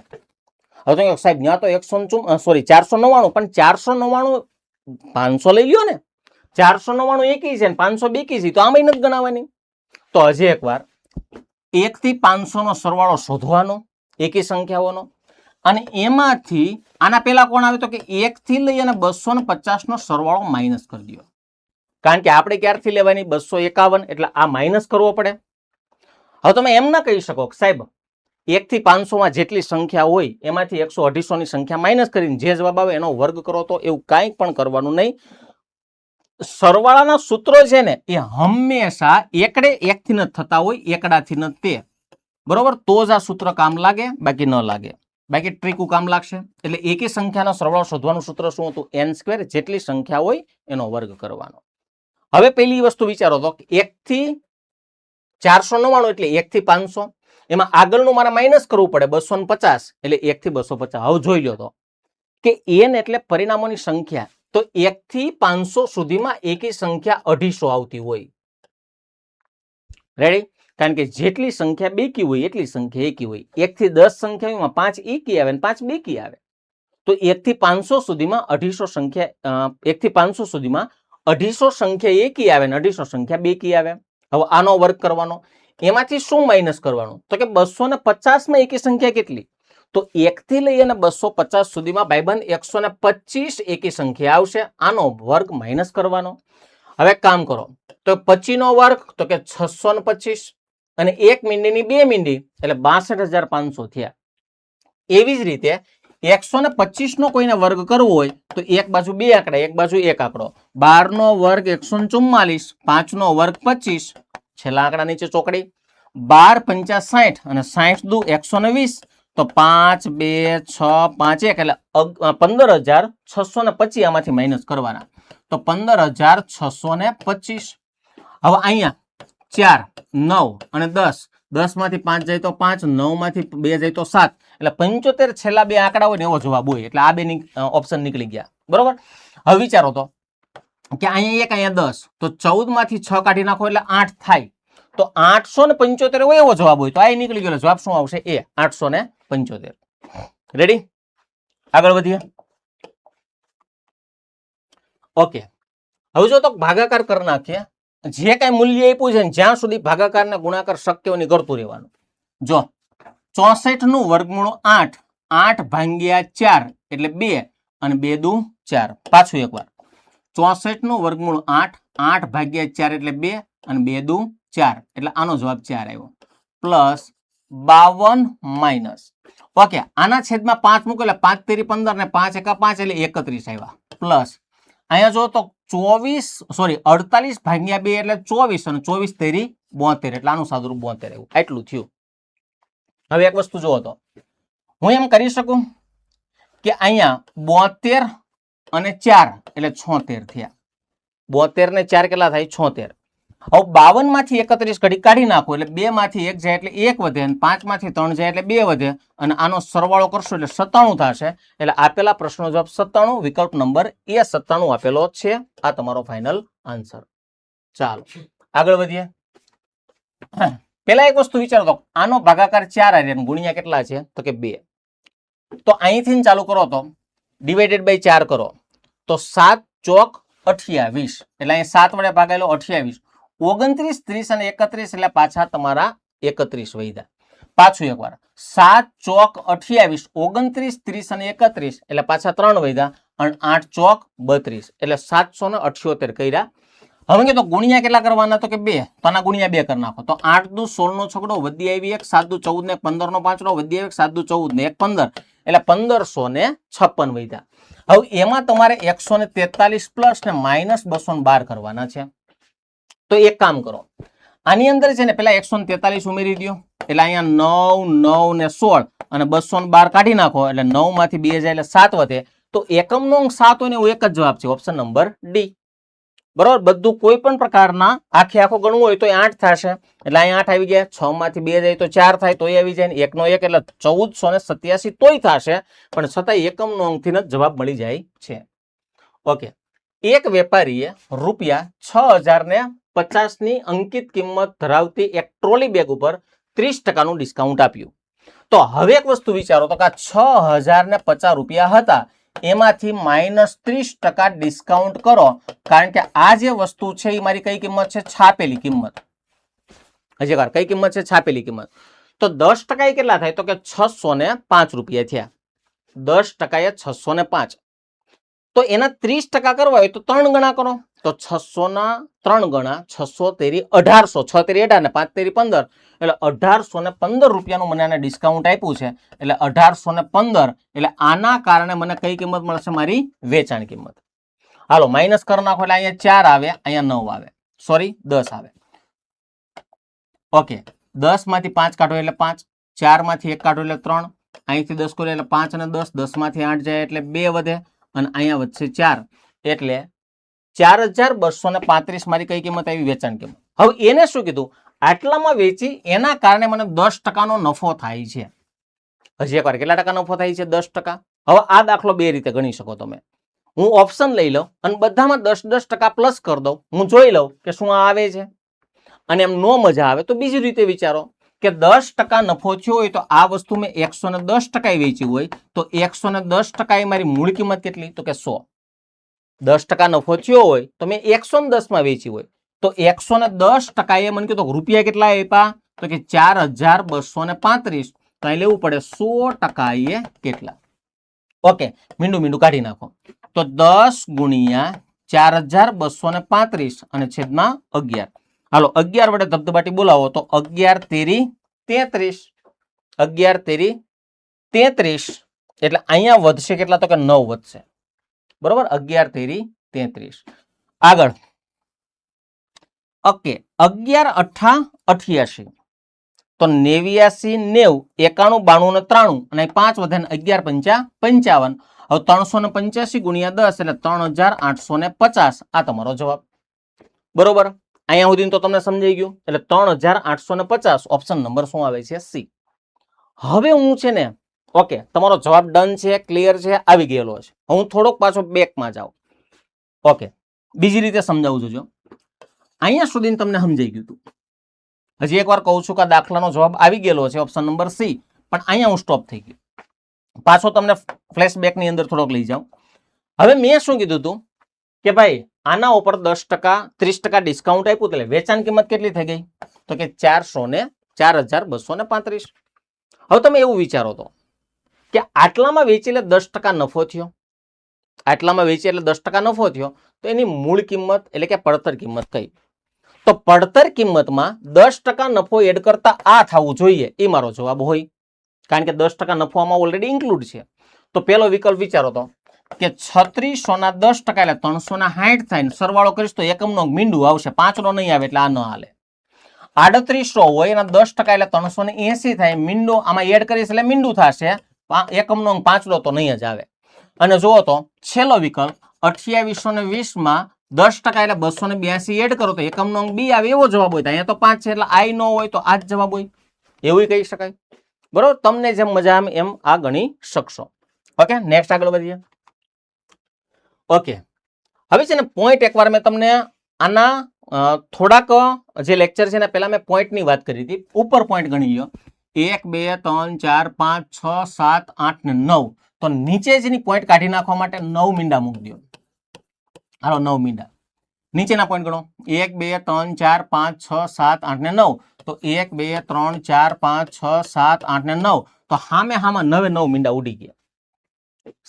હવે તો સાહેબ ત્યાં તો 499, પણ 499 500 લઈ લ્યો ને. 499 એકી છે ને 500 બેકી છે, તો આમાં નથી ગણાવવાની. તો હજી એકવાર 1 થી 500 નો સરવાળો શોધવાનો એકી સંખ્યાઓનો, અને એમાંથી આના પહેલા કોણ આવે? તો કે 1 થી લઈ અને 250 નો સરવાળો માઇનસ કરી દો. કારણ કે આપણે ક્યારથી લેવાની? 251, એટલે આ માઇનસ કરવો પડે. હવે તમે એમ ના કહી શકો સાહેબ 1 થી 500 માં જેટલી સંખ્યા હોય એમાંથી 100 250 ની સંખ્યા માઇનસ કરીને જે જવાબ આવે એનો વર્ગ કરો. તો એવું કાંઈ પણ કરવાનું નહીં. સરવાળાના સૂત્રો છે ને એ હંમેશા એકડે એકથી ન થતા હોય, એકડાથી ન તે. બરોબર? તો જ આ સૂત્ર કામ લાગે, બાકી ન લાગે. બાકી ટ્રીકું કામ લાગશે. એટલે એકી સંખ્યાનો સરવાળો શોધવાનું સૂત્ર શું હતું? n². જેટલી સંખ્યા હોય એનો વર્ગ કરવાનો. હવે પહેલી વસ્તુ વિચારો તો 1 થી 499 એટલે 1 થી 500, એમાં આગળનું મારે માઇનસ કરવું પડે 250 એટલે 1 થી 250. હવે જોઈ લો તો કે n એટલે પરિણામોની સંખ્યા. તો 1 થી 500 સુધીમાં એકી સંખ્યા 250 આવતી હોય. રેડી? કારણ કે જેટલી સંખ્યા બેકી હોય એટલી સંખ્યા એકી હોય. 1 થી 10 સંખ્યામાં 5 એકી આવે અને 5 બેકી આવે. તો 1 થી 500 સુધીમાં 250 સંખ્યા 1 થી 500 સુધીમાં 250 સંખ્યા એકી આવે અને 250 સંખ્યા બેકી આવે. હવે આનો વર્ગ કરવાનો. એમાંથી શું માઇનસ કરવાનું? તો કે 250 માં એકી સંખ્યા કેટલી? તો 1 થી લઈ અને 250 સુધીમાં ભાઈબંધ 125 એકી સંખ્યા આવશે. આનો વર્ગ માઇનસ કરવાનો. હવે કામ કરો તો 25 નો વર્ગ તો કે 625 અને 1 મીંડીની 2 મીંડી એટલે 62500 થયા. એવી જ રીતે 125 નો કોઈને વર્ગ કરવો હોય તો એક બાજુ 2 આંકડા, એક બાજુ 1 આંકડો. 12 નો વર્ગ 144, 5 નો વર્ગ 25, છેલ્લા આંકડા નીચે ચોકડી. 12 5 60 અને 60 દુ 120. તો 5 2 6 5 1 એટલે 15625 આમાંથી માઇનસ કરવાના. તો 15625. હવે અહીંયા 4 9 અને 10. 10 માંથી 5 જાય તો 5, 9 માંથી 2 જાય તો 7 એટલે 75 છેલ્લા બે આંકડા હોય ને એવો જવાબ હોય. એટલે આ બે ઓપ્શન નીકળી ગયા. બરોબર? હવે વિચારો તો કે અહીંયા 1 અહીંયા 10, તો 14 માંથી 6 કાઢી નાખો એટલે 8 થાય. તો 875 હોય એવો જવાબ હોય તો આ નીકળી ગયો. જવાબ શું આવશે? એ 875. રેડી? આગળ વધીએ. ઓકે, હવે જો તો ભાગાકાર કરી નાખીએ. જે કઈ મૂલ્ય આપ્યું છે ને જ્યાં સુધી ભાગાકાર ને ગુણાકાર શક્ય હોય કરતું રહેવાનું. જો 64 નું વર્ગમૂળ 8, 8 ભાગ્યા 4 એટલે 2 અને 2 દુ 4. પાછું એકવાર 64 નું વર્ગમૂળ 8, 8 ભાગ્યા 4 એટલે 2 અને 2 દુ 4 એટલે આનો જવાબ 4 આવ્યો. Plus 52 minus. ઓકે, આના છેદમાં 5 મૂકો એટલે 5 તેરી 15 ને 5 એકા 5 એટલે 31 આવ્યા. પ્લસ અહીંયા જો તો 48 ભાગ્યા 2 એટલે 24 અને 24 તેરી 72 એટલે આનું સાદુરૂપ 72 આવ્યું. આટલું થયું. હવે એક વસ્તુ જુઓ તો હું એમ કરી શકું કે અહીંયા 72 અને 4 એટલે 76 થયા. 72 ને 4 કેટલા થાય? 76. હવે 52 માંથી 31 ઘડી કાઢી નાખો એટલે 2 માંથી 1 જાય એટલે 1 વધે અને 5 માંથી 3 જાય એટલે 2 વધે અને આનો સરવાળો કરશો એટલે 97 થશે. એટલે આપેલા પ્રશ્નનો જવાબ 97, વિકલ્પ નંબર એ 97 આપેલો છે. આ તમારો ફાઇનલ આન્સર. ચાલો આગળ વધીએ. પેલા એક વસ્તુ વિચારો તો આનો ભાગાકાર 4 આવે ગુણ્યા કેટલા છે? તો કે 2. તો અહીંથી ચાલુ કરો તો ડિવાઇડેડ બાય 4 કરો તો 7 ચોક 28 એટલે અહીં 7 વડે ભાગાયેલો 28 29 30 અને 31 એટલે પાછા તમારા 31 વધ્યા પાછું એકવાર 7 ચોક 28 29 30 અને 31 એટલે પાછા 3 વધ્યા અને 8 ચોક 32 એટલે 778 કર્યા હવે કીધું ગુણ્યા કેટલા કરવાના તો કે 2 તો આના ગુણ્યા 2 કરી નાખો તો 8 દુ 16 નો છગડો વધી આવી 1 7 દુ 14 ને 15 નો પાંચડો વધી આવી 7 દુ 14 ને 1 15 એટલે 1556 વધ્યા હવે એમાં તમારે 143 પ્લસ ને માઇનસ 212 કરવાના છે તો એક કામ કરો આની અંદર છે ને પેલા 143 ઉમેરી દો એટલે અહીંયા 9 9 ને 16 અને 212 કાઢી નાખો એટલે 9 માંથી 2 જાય એટલે 7 વધે તો એકમનો અંક 7 હોય ને એવું એક જ જવાબ છે ઓપ્શન નંબર ડી બરોબર બધું કોઈ પણ પ્રકારના આખો ગણવું હોય તો 8 થશે એટલે અહીંયા 8 આવી ગયા 6 માંથી 2 જાય તો 4 થાય તોય આવી જાય ને 1 નો 1 એટલે 1487 તોય થશે પણ છતાં એકમનો અંકથી જ જવાબ મળી જાય છે ઓકે એક વેપારીએ રૂપિયા 6050 ની અંકિત કિંમત ધરાવતી એક ટ્રોલી બેગ ઉપર 30% નું ડિસ્કાઉન્ટ આપ્યું તો હવે એક વસ્તુ વિચારો તો કે 6050 રૂપિયા હતા એમાંથી -30% ડિસ્કાઉન્ટ કરો કારણ કે આ જે વસ્તુ છે એ મારી કઈ કિંમત છે છાપેલી કિંમત હજી વાર કઈ કિંમત છે છાપેલી કિંમત તો 10% કેટલા થાય તો કે 605 રૂપિયા થયા 10% એ 605 તો એના 30% કરવા હોય તો 3 ગણા કરો તો 600 ના 3 ગણા 600 તેરી 1800 6 તેરી 18 ને 5 તેરી 15 એટલે 1815 રૂપિયાનું મને આને ડિસ્કાઉન્ટ આપ્યું છે એટલે 1815 એટલે આના કારણે મને કઈ કિંમત મળશે મારી વેચાણ કિંમત હાલો માઇનસ કરી નાખો એટલે અહીંયા 4 આવે અહીંયા 9 આવે સોરી 10 આવે ઓકે 10 માંથી 5 કાઢો એટલે 5 4 માંથી 1 કાઢો એટલે 3 અહીંથી 10 કરો એટલે 5 અને 10 10 માંથી 8 જાય એટલે 2 વધે અને અહીંયા વધશે 4 એટલે 4235 મારી કઈ કિંમત આવી વેચાણ કિંમત હવે એને શું કીધું આટલામાં વેચી એના કારણે મને 10% નો નફો થાય છે હજી એકવાર કેટલા ટકા નફો થાય છે 10% હવે આ દાખલો બે રીતે ગણી શકો તમે હું ઓપ્શન લઈ લઉં અને બધામાં 10% પ્લસ કરી દઉં હું જોઈ લઉં કે શું આ આવે છે અને એમ નો મજા આવે તો બીજી રીતે વિચારો કે 10% નફો થયો હોય તો આ વસ્તુ મેં 110% વેચી હોય તો 110% મારી મૂળ કિંમત કેટલી તો કે 100 10% નફો થયો હોય તો મેં 110 માં વેચી હોય તો 110% એ મને કીધું રૂપિયા કેટલા આપ્યા તો કે 4235 તો અહીં લેવું પડે 100% એ કેટલા ઓકે મીંડું કાઢી નાખો તો 10 ગુણ્યા 4235 અને છેદમાં 11 હાલો 11 વડે ધબધબાટી બોલાવો તો 11 તેરી 33 11 તેરી 33 એટલે અહીંયા વધશે કેટલા તો કે 9 વધશે બરોબર 11 તેરી 33 આગળ ઓકે 11 અઠ્ઠા 88 તો 89 90 91 92 ને 93 અને 5 વધે ને 11 પંચા 55 હવે 385 ગુણ્યા 10 એટલે 3850 આ તમારો જવાબ બરોબર અહીંયા સુધી તો તમને સમજાઈ ગયું એટલે 3850 ઓપ્શન નંબર શું આવે છે સી હવે હું છે ને ઓકે તમારો જવાબ ડન છે ક્લિયર છે આવી ગયેલો છે હું થોડોક પાછો બેકમાં જાઉં ઓકે બીજી રીતે સમજાવું છું જો અહીંયા સુધી તમને સમજાઈ ગયું હતું હજી એકવાર કહું છું કે દાખલાનો જવાબ આવી ગયેલો છે ઓપ્શન નંબર સી પણ અહીંયા હું સ્ટોપ થઈ ગયો પાછો તમને ફ્લેશબેકની અંદર થોડોક લઈ જાઉં હવે મેં શું કીધું હતું કે ભાઈ આના ઉપર 10% 30% ડિસ્કાઉન્ટ આપ્યું એટલે વેચાણ કિંમત કેટલી થઈ ગઈ તો કે 4235 હવે તમે એવું વિચારો તો કે આટલામાં વેચી એટલે 10% નફો થયો આટલામાં વેચી એટલે 10% નફો થયો તો એની મૂળ કિંમત એટલે કે પડતર કિંમત કઈ તો પડતર કિંમતમાં 10% નફો એડ કરતા આ થવું જોઈએ એ મારો જવાબ હોય કારણ કે 10% નફો આમાં ઓલરેડી ઇન્ક્લુડ છે તો પેલો વિકલ્પ વિચારો તો કે 3600 ના 10% એટલે 360 થાય ને સરવાળો કરીશ તો એકમનો મીંડું આવશે 5 નો નહીં આવે એટલે આ ન હાલે 3800 હોય એના 10% એટલે 380 થાય મીંડું આમાં એડ કરીશ એટલે મીંડું થશે એકમનો 5 તો નહીં જ આવે અને જુઓ તો છેલ્લો વિકલ્પ 2820 માં 10% એટલે 282 એડ કરો તો એકમનો અંક બી આવે એવો જવાબ હોય અહીંયા તો 5 છે એટલે આઈ નો હોય તો આ જ જવાબ હોય એવું કહી શકાય બરોબર તમને જેમ મજા આવે એમ આ ગણી શકશો ઓકે નેક્સ્ટ આગળ વધીએ ઓકે હવે છે ને પોઈન્ટ એકવાર મેં તમને આના થોડાક જે લેક્ચર છે ને પહેલા મેં પોઈન્ટની વાત કરી હતી ઉપર પોઈન્ટ ગણી લો 1 2 3 4 5 6 7 8 ને 9 તો નીચે જેની પોઈન્ટ કાઢી નાખવા માટે 9 મીંડા મૂકી દો. હાલો 9 મીંડા. નીચેના પોઈન્ટ ગણો 1 2 3 4 5 6 7 8 ને 9. તો 1 2 3 4 5 6 7 8 ને 9. તો સામે 9 મીંડા ઉડી ગયા.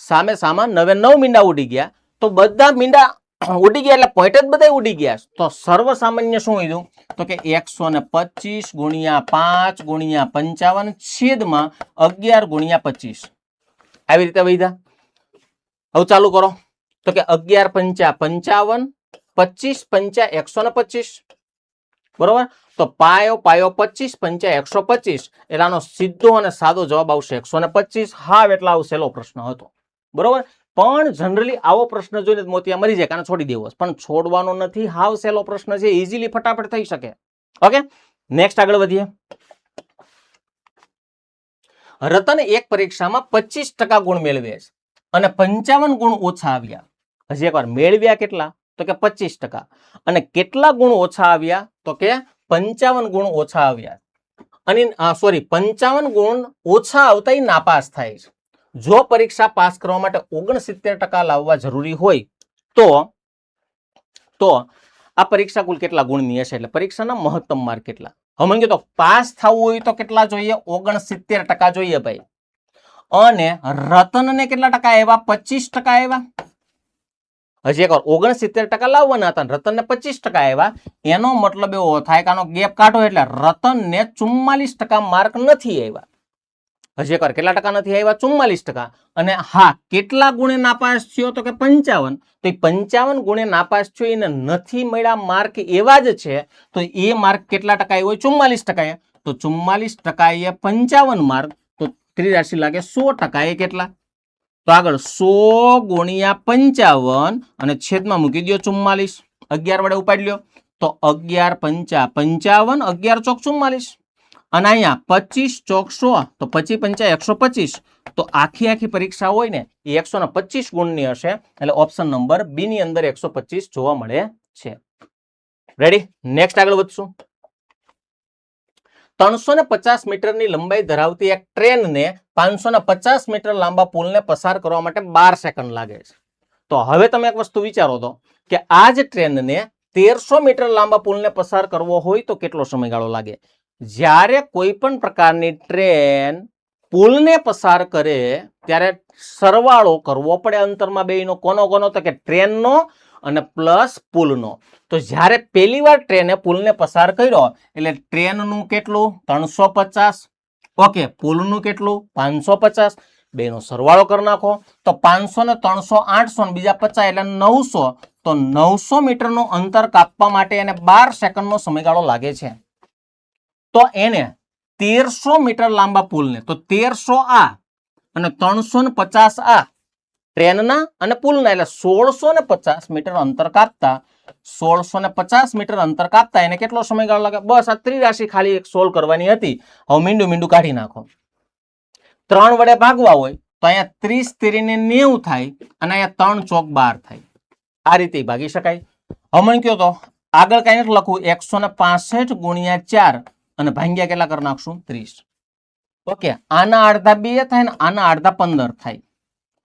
સામે 9 મીંડા ઉડી ગયા. તો બધા મીંડા ઉડી ગયા એટલે પોઈન્ટ જ બધા ઉડી ગયા. તો સર્વસામાન્ય શું કીધું? તો કે 125 ગુણ્યા 5 ગુણ્યા 55 છેદમાં 11 ગુણ્યા 25. આવી રીતે વધ્યા. હવે ચાલુ કરો. તો કે 11 પંચા 55, 25 પંચા 125. બરોબર. તો પાયો 25 પંચા 125 એટલે આનો સીધો અને સાદો જવાબ આવશે 125. હાવ એટલા આવો સહેલો પ્રશ્ન હતો. બરોબર. પણ જનરલી આવો પ્રશ્ન જોઈને મોતિયા મરી જાય કારણ છોડી દેવો, પણ છોડવાનો નથી. હાવ સહેલો પ્રશ્ન છે, ઇઝીલી ફટાફટ થઈ શકે. ઓકે, નેક્સ્ટ આગળ વધીએ. રતન એક પરીક્ષામાં 25% ગુણ મેળવે છે અને 55 ગુણ ઓછા આવ્યા. હજી એકવાર, મેળવ્યા કેટલા? તો કે 25%. અને કેટલા ગુણ ઓછા આવ્યા? તો કે 55 ગુણ ઓછા આવ્યા. અને 55 ગુણ ઓછા આવતા નાપાસ થાય છે. જો પરીક્ષા પાસ કરવા માટે 69% લાવવા જરૂરી હોય તો આ પરીક્ષા કુલ કેટલા ગુણની હશે? એટલે પરીક્ષાના મહત્તમ માર્ક કેટલા? હવે તો પાસ થવું હોય તો કેટલા જોઈએ? 69% જોઈએ ભાઈ. અને રતનને કેટલા ટકા આવ્યા? 25% આવ્યા. હજી એક વાર, 69% લાવવાના હતા, રતનને 25% આવ્યા. એનો મતલબ એવો થાય કે આનો ગેપ કાઢો એટલે રતનને 44% માર્ક નથી આવ્યા. હજી એકવાર, કેટલા ટકા નથી આવ્યા? 44%. અને હા, કેટલા ગુણે નાપાસ થયો? તો કે 55. તો 55 ગુણે નાપાસ થયો, એને નથી મળ્યા માર્ક એવા જ છે. તો એ માર્ક કેટલા ટકા આવ્યો? 44%. તો 44% એ 55 માર્ક. તો ત્રિરાશી લાગે 100%. એ કેટલા? તો આગળ 100 ગુણ્યા 55 અને છેદમાં મૂકી દો 44. 11 વડે ઉપાડી લ્યો. તો 11 પંચા 55, 11 ચોક 44. અને અહીંયા 25 ચોક 100, તો 25 પંચા 125. તો આખી પરીક્ષા હોય ને એ 125 ગુણની હશે. એટલે ઓપ્શન નંબર બી ની અંદર 125 જોવા મળે છે. રેડી? નેક્સ્ટ આગળ વધશું. 350 મીટરની લંબાઈ ધરાવતી એક ટ્રેનને 550 મીટર લાંબા પુલને પસાર કરવા માટે 12 સેકન્ડ લાગે છે. તો હવે તમે એક વસ્તુ વિચારો તો કે આ જ ટ્રેનને 1300 મીટર લાંબા પુલને પસાર કરવો હોય તો કેટલો સમયગાળો લાગે? જ્યારે કોઈ પણ પ્રકારની ટ્રેન પુલને પસાર કરે ત્યારે સરવાળો કરવો પડે અંતરમાં બેયનો. કોનો? તો કે ટ્રેનનો અને પ્લસ પુલનો. તો જ્યારે પહેલી વાર ટ્રેને પુલને પસાર કર્યો એટલે ટ્રેનનું કેટલું? 350. ઓકે, પુલનું કેટલું? 550. બેનો સરવાળો કરી નાખો. તો 500 ને 300 800 ને બીજા 50 એટલે 900. તો 900 મીટરનું અંતર કાપવા માટે એને 12 સેકન્ડનો સમયગાળો લાગે છે. તો એને 1300 મીટર લાંબા પુલને, તો 1300 આ અને 350 આ ટ્રેનના અને પુલના, એટલે 1650 મીટર અંતર કાપતા 1650 મીટર અંતર કાપતા એને કેટલો સમયગાળો લાગે? બસ આ ત્રિરાશી ખાલી એક સોલ્વ કરવાની હતી. હવે મીંડું કાઢી નાખો. 3 વડે ભાગવા હોય તો અહીંયા 30 તેરીને 90 થાય અને અહીંયા 3 ચોક 12 થાય. આ રીતે ભાગી શકાય. હમણાં કયો તો આગળ કઈ નથી લખવું. 165 ગુણ્યા 4 અને ભાગ્યા કેટલા કરી નાખશું? 30. ઓકે, આના અડધા 2 થાય ને આના અડધા 15 થાય.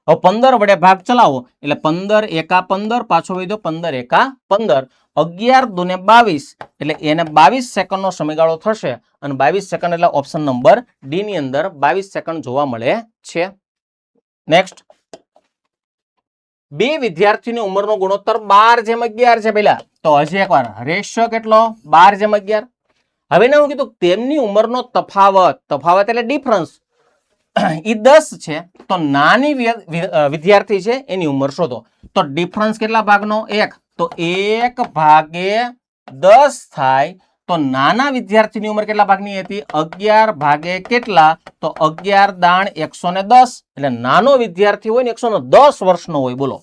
હવે 15 વડે ભાગ ચલાવો એટલે 15 એકા 15, પાછો વધ્યો 15 એકા 15, 11 દુને 22 એટલે એને 22 સેકન્ડનો સમયગાળો થશે. અને 22 સેકન્ડ એટલે ઓપ્શન નંબર ડી ની અંદર 22 સેકન્ડ જોવા મળે છે. નેક્સ્ટ, બે વિદ્યાર્થીની ઉંમરનો ગુણોત્તર 12:11 છે. પેલા તો હજી એકવાર, રેશિયો કેટલો? 12:11. હવે ને હું કીધું તેમની ઉંમરનો તફાવત એટલે ડિફરન્સ એ 10 છે. તો નાની વિદ્યાર્થી છે એની ઉંમર શોધો. તો ડિફરન્સ કેટલા ભાગનો? 1. તો 1 ભાગે 10 થાય. તો નાના વિદ્યાર્થીની ઉંમર કેટલા ભાગની હતી? 11 ભાગે કેટલા? તો 11 દાણ 110. એટલે નાનો વિદ્યાર્થી હોય ને 110 વર્ષનો હોય. બોલો,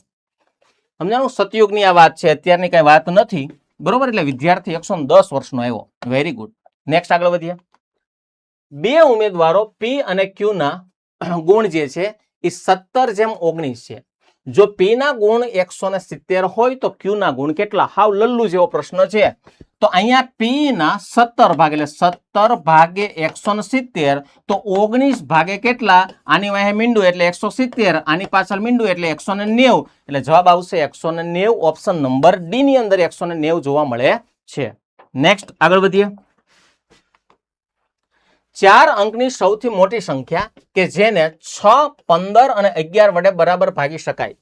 સમજાણું? સતયુગની આ વાત છે, અત્યારની કઈ વાત નથી. બરોબર? એટલે વિદ્યાર્થી 110 વર્ષનો આવ્યો. Very good. નેક્સ્ટ આગળ વધીએ. બે ઉમેદવારો પી અને ક્યુ ના ગુણ જે છે એ 17:19 છે. જો P ના ગુણ 170 હોય તો Q ના ગુણ કેટલા? હાવ લલ્લુ જેવો પ્રશ્ન છે. તો અહીંયા P ના 17 ભાગ એટલે 17 ભાગે 170 તો 19 ભાગે કેટલા? આની વાહે મીંડું એટલે 170, આની પાછળ મીંડું એટલે 190, એટલે જવાબ આવશે 190. ઓપ્શન નંબર ડી ની અંદર 190 જોવા મળે છે. નેક્સ્ટ આગળ વધીએ. 4 અંકની સૌથી મોટી સંખ્યા કે જેને 6, 15 અને 11 વડે બરાબર ભાગી શકાય.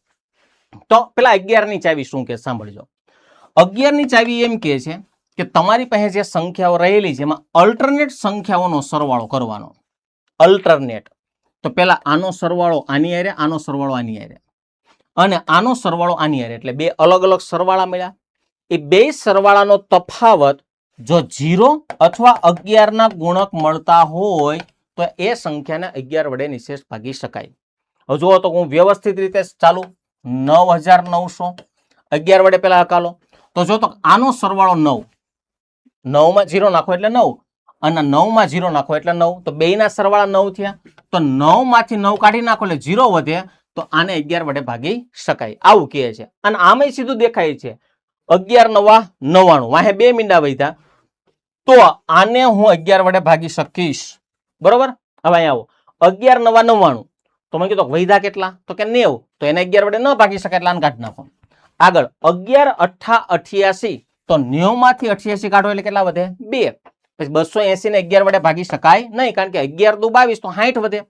તો પેલા 11 ની ચાવી શું કે સાંભળજો. 11 ની ચાવી એમ કે છે કે તમારી પાસે જે સંખ્યાઓ રહેલી છે એમાં અલ્ટરનેટ સંખ્યાઓનો સરવાળો કરવાનો. અલ્ટરનેટ તો પેલા આનો સરવાળો આની હારે, આનો સરવાળો આની હારે અને આનો સરવાળો આની હારે, એટલે બે અલગ અલગ સરવાળા મળ્યા. એ બે સરવાળાનો તફાવત જો 0 અથવા 11 ના ગુણક મળતા હોય તો એ સંખ્યાને 11 વડે નિશેષ ભાગી શકાય. હવે જુઓ તો હું વ્યવસ્થિત રીતે ચાલુ. 9900 11 વડે પેલા હકાલો. તો જો તો આનો સરવાળો 9, 9 માં 0 નાખો એટલે 9 અને 9 માં 0 નાખો એટલે 9, તો બેયના સરવાળા 9 થયા. તો 9 માંથી 9 કાઢી નાખો એટલે 0 વધે, તો આને 11 વડે ભાગી શકાય. આવું કહે છે. અને આમાંય સીધું દેખાય છે 11 9 99, વાહે બે મીંડા વધ્યા, તો આને હું 11 વડે ભાગી શકીશ. બરોબર. હવે અહીંયા આવો 11 9 99, તો મેં કીધું વૈધા કેટલા? તો કે 90, તો એને 11 વડે ન ભાગી શકાય એટલે આને કાઢી નાખો. આગળ 11 8 88, તો 90 માંથી 88 કાઢો એટલે કેટલા વધે? 2. પછી 280 ને 11 વડે ભાગી શકાય નહીં, કારણ કે 11 દુ 22, તો 60 વધે.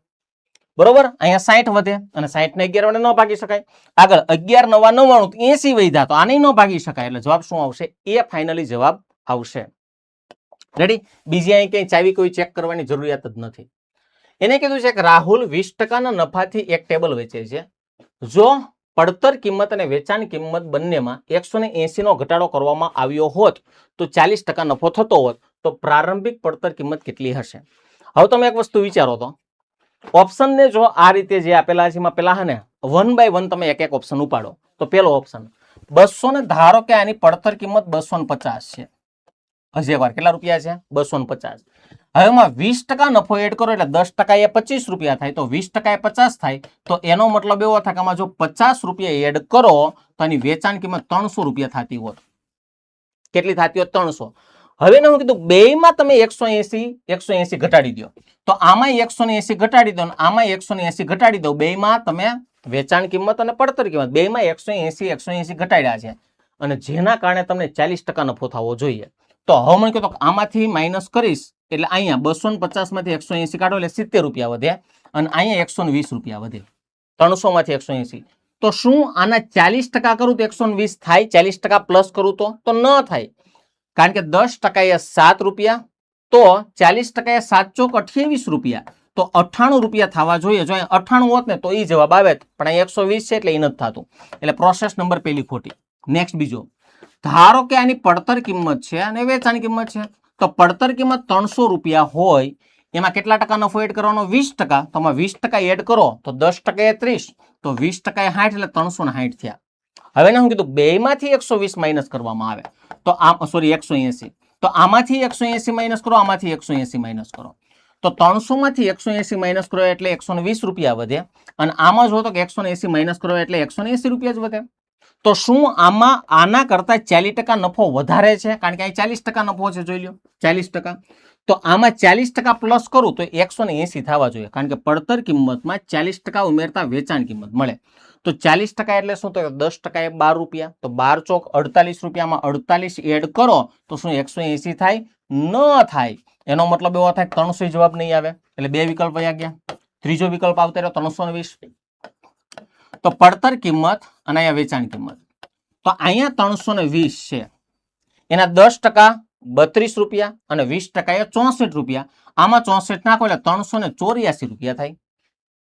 બરોબર. અહીંયા 60 વધે અને 60 ને 11 વડે ન ભાગી શકાય. આગળ 11 9 99, 80 વૈધા, તો આને ન ભાગી શકાય, એટલે જવાબ શું આવશે? એ ફાઇનલી જવાબ આવશે. રેડી. બીજી અહીં કઈ ચાવી કોઈ ચેક કરવાની જરૂરિયાત જ નથી. એને કીધું છે કે રાહુલ 20% નફાથી એક ટેબલ વેચે છે. જો પડતર કિંમત અને વેચાણ કિંમત બંનેમાં 180 નો ઘટાડો કરવામાં આવ્યો હોત તો 40% નફો થતો હોત, તો પ્રારંભિક પડતર કિંમત કેટલી હશે? હવે તમે એક વસ્તુ વિચારો તો ઓપ્શન ને જો આ રીતે જે આપેલા છે એમાં પેલા હે ને 1 by 1 તમે એક એક ઓપ્શન ઉપાડો. તો પેલો ઓપ્શન 200 ને ધારો કે આની પડતર કિંમત 250 છે. હજી એકવાર કેટલા રૂપિયા છે? 250. હવે એમાં 20% નફો એડ કરો એટલે 10% એ 25 રૂપિયા થાય, તો 20% એ 50 થાય. તો એનો મતલબ એવો થાય કે આમાં જો 50 રૂપિયા એડ કરો તો આની વેચાણ કિંમત 300 રૂપિયા થતી હોત. કેટલી થતી હોત? 300. હવે હું કીધું બેયમાં તમે 180 ઘટાડી દો, તો આમાં 180 ઘટાડી દો, આમાં 180 ઘટાડી દો. બેયમાં તમે વેચાણ કિંમત અને પડતર કિંમત બેયમાં 180 ઘટાડ્યા છે, અને જેના કારણે તમને 40% નફો થવો જોઈએ. તો હવે મને કહો આમાંથી માઇનસ કરીશ એટલે અહીંયા 250 માંથી 180 કાઢો એટલે 70 રૂપિયા વધે, અને અહીંયા 120 રૂપિયા વધે. 300 માંથી 180, તો શું આના 40% કરું તો 120 થાય? 40% પ્લસ કરું તો ન થાય, કારણ કે 10% એ 7 રૂપિયા, તો 40% એ 7 ચોક 28 રૂપિયા, તો 98 રૂપિયા થવા જોઈએ. જો 98 હોત ને તો એ જવાબ આવે, પણ અહીં 120 છે એટલે એ નથી થતું, એટલે પ્રોસેસ નંબર પેલી ખોટી. નેક્સ્ટ બીજો. ધારો કે આની પડતર કિંમત છે અને વેચાણ કિંમત છે, તો પડતર કિંમત 300 રૂપિયા હોય, એમાં કેટલા ટકા નફો એડ કરવાનો? 20%. તો આમાં 20% એડ કરો તો 10% એ 30, તો 20% એ 60, એટલે 360 થયા. હવે હું કીધું બેયમાંથી 120 માઇનસ કરવામાં આવે, તો આ સોરી 180, તો આમાંથી 180 માઇનસ કરો, આમાંથી 180 માઇનસ કરો, તો 300 માંથી 180 માઇનસ કરો એટલે 120 રૂપિયા વધે, અને આમાં જો તો કે 180 માઇનસ કરો એટલે 180 રૂપિયા જ વધે. તો શું આમાં આના કરતા 40% નફો વધારે છે? કારણ કે અહીં 40% નફો છે, જોઈ લો 40%. તો આમાં 40% પ્લસ કરું તો 180 થવા જોઈએ, કારણ કે પડતર કિંમતમાં 40% ઉમેરતા વેચાણ કિંમત મળે. તો 40% એટલે શું? તો 10% એ 12 રૂપિયા, તો 12 ચોક 48 રૂપિયામાં 48 એડ કરો તો શું 180 થાય? ન થાય. એનો મતલબ એવો થાય 300 જવાબ નહીં આવે, એટલે બે વિકલ્પ વયા ગયા. ત્રીજો વિકલ્પ આવતો રહ્યો 320. તો પડતર કિંમત અને અહીંયા વેચાણ કિંમત, તો અહીંયા 320 છે, એના 10% 32 રૂપિયા અને 20% એ 64 રૂપિયા. આમાં 64 નાખો એટલે 384 રૂપિયા થાય.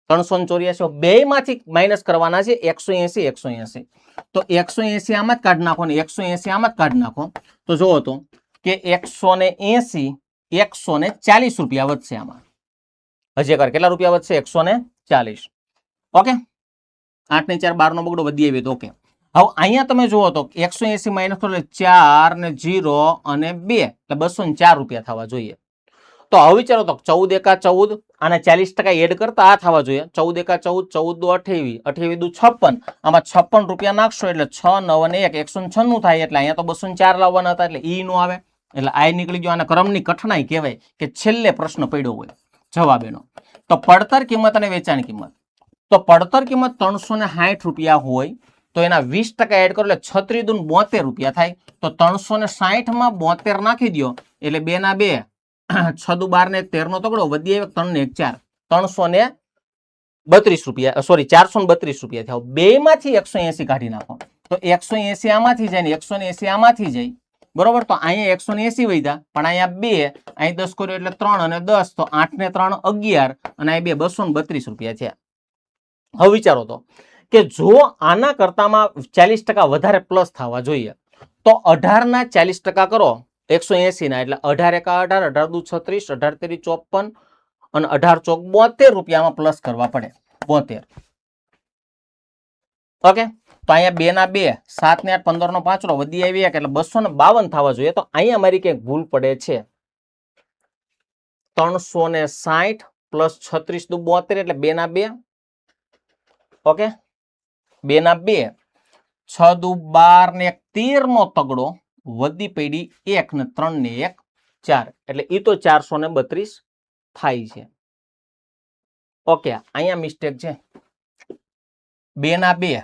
384 બે માંથી માઇનસ કરવાના છે 180. તો 180 આમાં જ કાઢી નાખો ને 180 આમાં જ કાઢી નાખો, તો જુઓ તો કે 180 140 રૂપિયા વધશે. આમાં હજી એકવાર કેટલા રૂપિયા વધશે? 140. ઓકે. 8 ને 4 12 નો બગડો વધી આવ્યો. ઓકે. હવે અહીંયા તમે જુઓ તો 180 માઇનસ કરો એટલે 4 ને 0 અને 2, એટલે 204 રૂપિયા થવા જોઈએ. તો હવે વિચારો તો 14 એકા 14 આને 40% એડ કરતા આ થવા જોઈએ 14 એકા 14 14 દુ 28 28 દુ 56 આમાં 56 રૂપિયા નાખશો એટલે 6 9 અને 1 196 થાય એટલે અહીંયા તો 204 લાવવાના હતા એટલે ઈ નો આવે એટલે આ નીકળી ગયો આને ક્રમની કઠણાઈ કહેવાય કે છેલ્લે પ્રશ્ન પડ્યો હોય જવાબ એનો તો પડતર કિંમત અને વેચાણ કિંમત તો પડતર કિંમત 360 રૂપિયા હોય તો એના 20% એડ કરો એટલે 36 દુ 72 રૂપિયા થાય તો 360 માં 72 નાખી દો એટલે 2 ના 2 6 દુ 12 ને 13 નો તગડો વધી આવે 3 ને 1 4 332 રૂપિયા સોરી 432 રૂપિયા થયા બે માંથી 180 કાઢી નાખો તો 180 આમાંથી જાય ને 180 આમાંથી જાય બરોબર તો અહીંયા 180 વધ્યા પણ અહીંયા 2 અહીં 10 કર્યો એટલે 3 અને 10 તો 8 ને 3 11 અને અહીં 232 રૂપિયા થયા હવે વિચારો તો કે જો આના કરતામાં 40% વધારે પ્લસ થવા જોઈએ તો 18 ના 40% કરો 180 ના એટલે 18 એકા 18 18 દુ 36 18 તેરી 54 અને 18 ચોક 72 રૂપિયામાં પ્લસ કરવા પડે 72 ઓકે તો અહીંયા 2 ના 2 7 ને 8 15 નો 5 વધી આવી એટલે 252 થવા જોઈએ તો અહીંયા મારી કંઈક ભૂલ પડે છે 360 પ્લસ 36 દુ 72 એટલે 2 ના 2 ઓકે 2 ના 2 6 દુ 12 ને 13 નો તગડો વધી પડી 1 ને 3 ને 1 4 એટલે ઈ તો 432 થાય છે ઓકે અહીંયા મિસ્ટેક છે 2 ના 2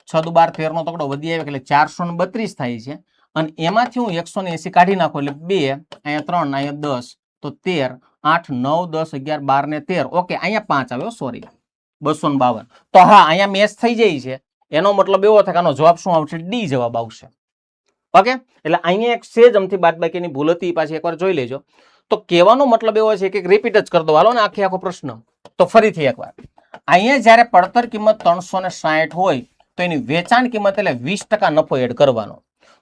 6 દુ 12 13 નો તગડો વધી આવે એટલે 432 થાય છે અને એમાંથી હું 180 કાઢી નાખું એટલે 2 અહીંયા 3 અહીંયા 10 તો 13 8 9 10 11 12 ને 13 ઓકે અહીંયા 5 આવ્યો સોરી 252 તો હા અહીંયા મેચ થઈ જાય છે એનો મતલબ એવો થાય કે આનો જવાબ શું આવશે ડી જવાબ આવશે ઓકે એટલે અહીંયા એક સેજ અમથી બાદબાકીની ભૂલ હતી પાછી એકવાર જોઈ લેજો તો કહેવાનો મતલબ એવો છે કે રિપીટ જ કરી દો હાલો ને આખો પ્રશ્ન તો ફરીથી એકવાર અહીંયા જ્યારે પડતર કિંમત 360 હોય તો એની વેચાણ કિંમત એટલે 20% નફો એડ કરવાનો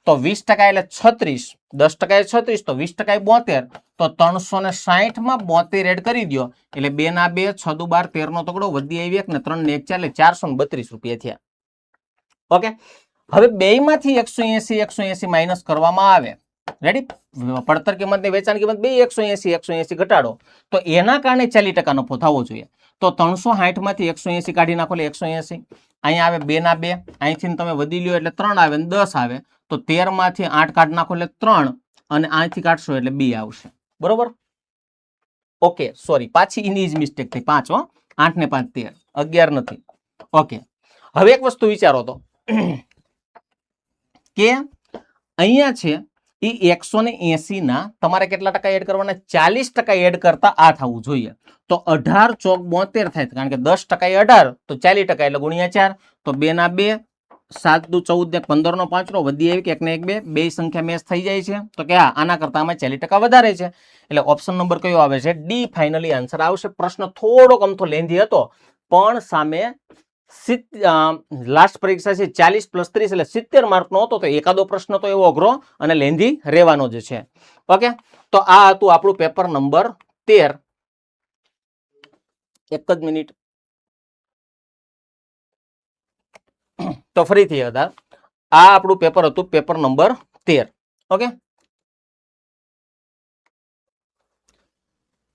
તો 20% એટલે 36 10% એ 36 તો 20% એ 72 તો 360 માં 72 એડ કરી દો એટલે 2 ના 2 6 દુ 12 13 નો તગડો વધી આવી 1 ને 3 ને 1 4 એટલે 432 રૂપિયા થયા ઓકે હવે બેમાંથી 180 માઇનસ કરવામાં આવે રેડી પડતર કિંમત ને વેચાણ કિંમત બે 180 ઘટાડો તો એના કારણે 40% નફો થવો જોઈએ તો 360 માંથી 180 કાઢી નાખો એટલે 180 અહીંયા આવે 2 ના 2 અહીંથી તમે વધી લ્યો એટલે 3 આવે ને 10 આવે તો 13 માંથી 8 કાઢી નાખો એટલે 3 અને અહીંથી કાઢશો એટલે 2 આવશે બરોબર ઓકે સોરી પાછી એની જ મિસ્ટેક થઈ 5 8 ને 5 13 11 નથી ઓકે હવે એક વસ્તુ વિચારો તો કે અહીંયા છે એ 180 ના તમારે કેટલા ટકા એડ કરવાના 40% એડ કરતા આ થવું જોઈએ તો 18 ચોક 72 થાય કારણ કે 10% એ 18 તો 40% એટલે ગુણ્યા 4 તો 2 ના 2 7 દુ 14 ને 15 નો 5 વધી આવી કે 1 ને 1 2 સંખ્યા મેચ થઈ જાય છે તો કે આના કરતા આમાં 40% વધારે છે એટલે ઓપ્શન નંબર કયો આવે છે ડી ફાઇનલી આન્સર આવશે પ્રશ્ન થોડોક અમથો લેન્ધી હતો પણ સામે લાસ્ટ પરીક્ષા છે 40 + 30 એટલે 70 માર્કનો હતો તો એકાદો પ્રશ્ન તો એવો અઘરો અને લેન્ધી રહેવાનો જ છે ઓકે તો આ હતું આપણું પેપર નંબર 13 એક જ મિનિટ તો ફરીથી આ આપણું પેપર હતું પેપર નંબર 13 ઓકે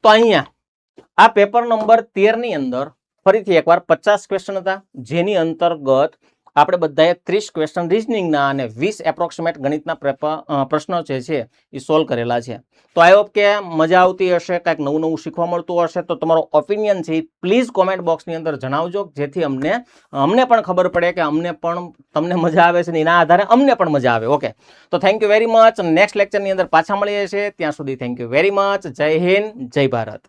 તો અહીંયા આ પેપર નંબર 13 ની અંદર ફરીથી એકવાર 50 ક્વેશ્ચન હતા જેની અંતર્ગત આપણે બધાએ 30 ક્વેશ્ચન રીઝનિંગના અને 20 એપ્રોક્સિમેટ ગણિતના પ્રશ્નો જે છે એ સોલ્વ કરેલા છે તો આઈ હોપ કે મજા આવતી હશે કંઈક નવું નવું શીખવા મળતું હશે તો તમારો ઓપિનિયન છે પ્લીઝ કોમેન્ટ બોક્સની અંદર જણાવજો જેથી અમને પણ ખબર પડે કે અમને પણ તમને મજા આવે છે ને એના આધારે અમને પણ મજા આવે ઓકે તો thank you very much next લેક્ચરની અંદર પાછા મળીએ છીએ ત્યાં સુધી થેન્ક યુ વેરી મચ જય હિન્દ જય ભારત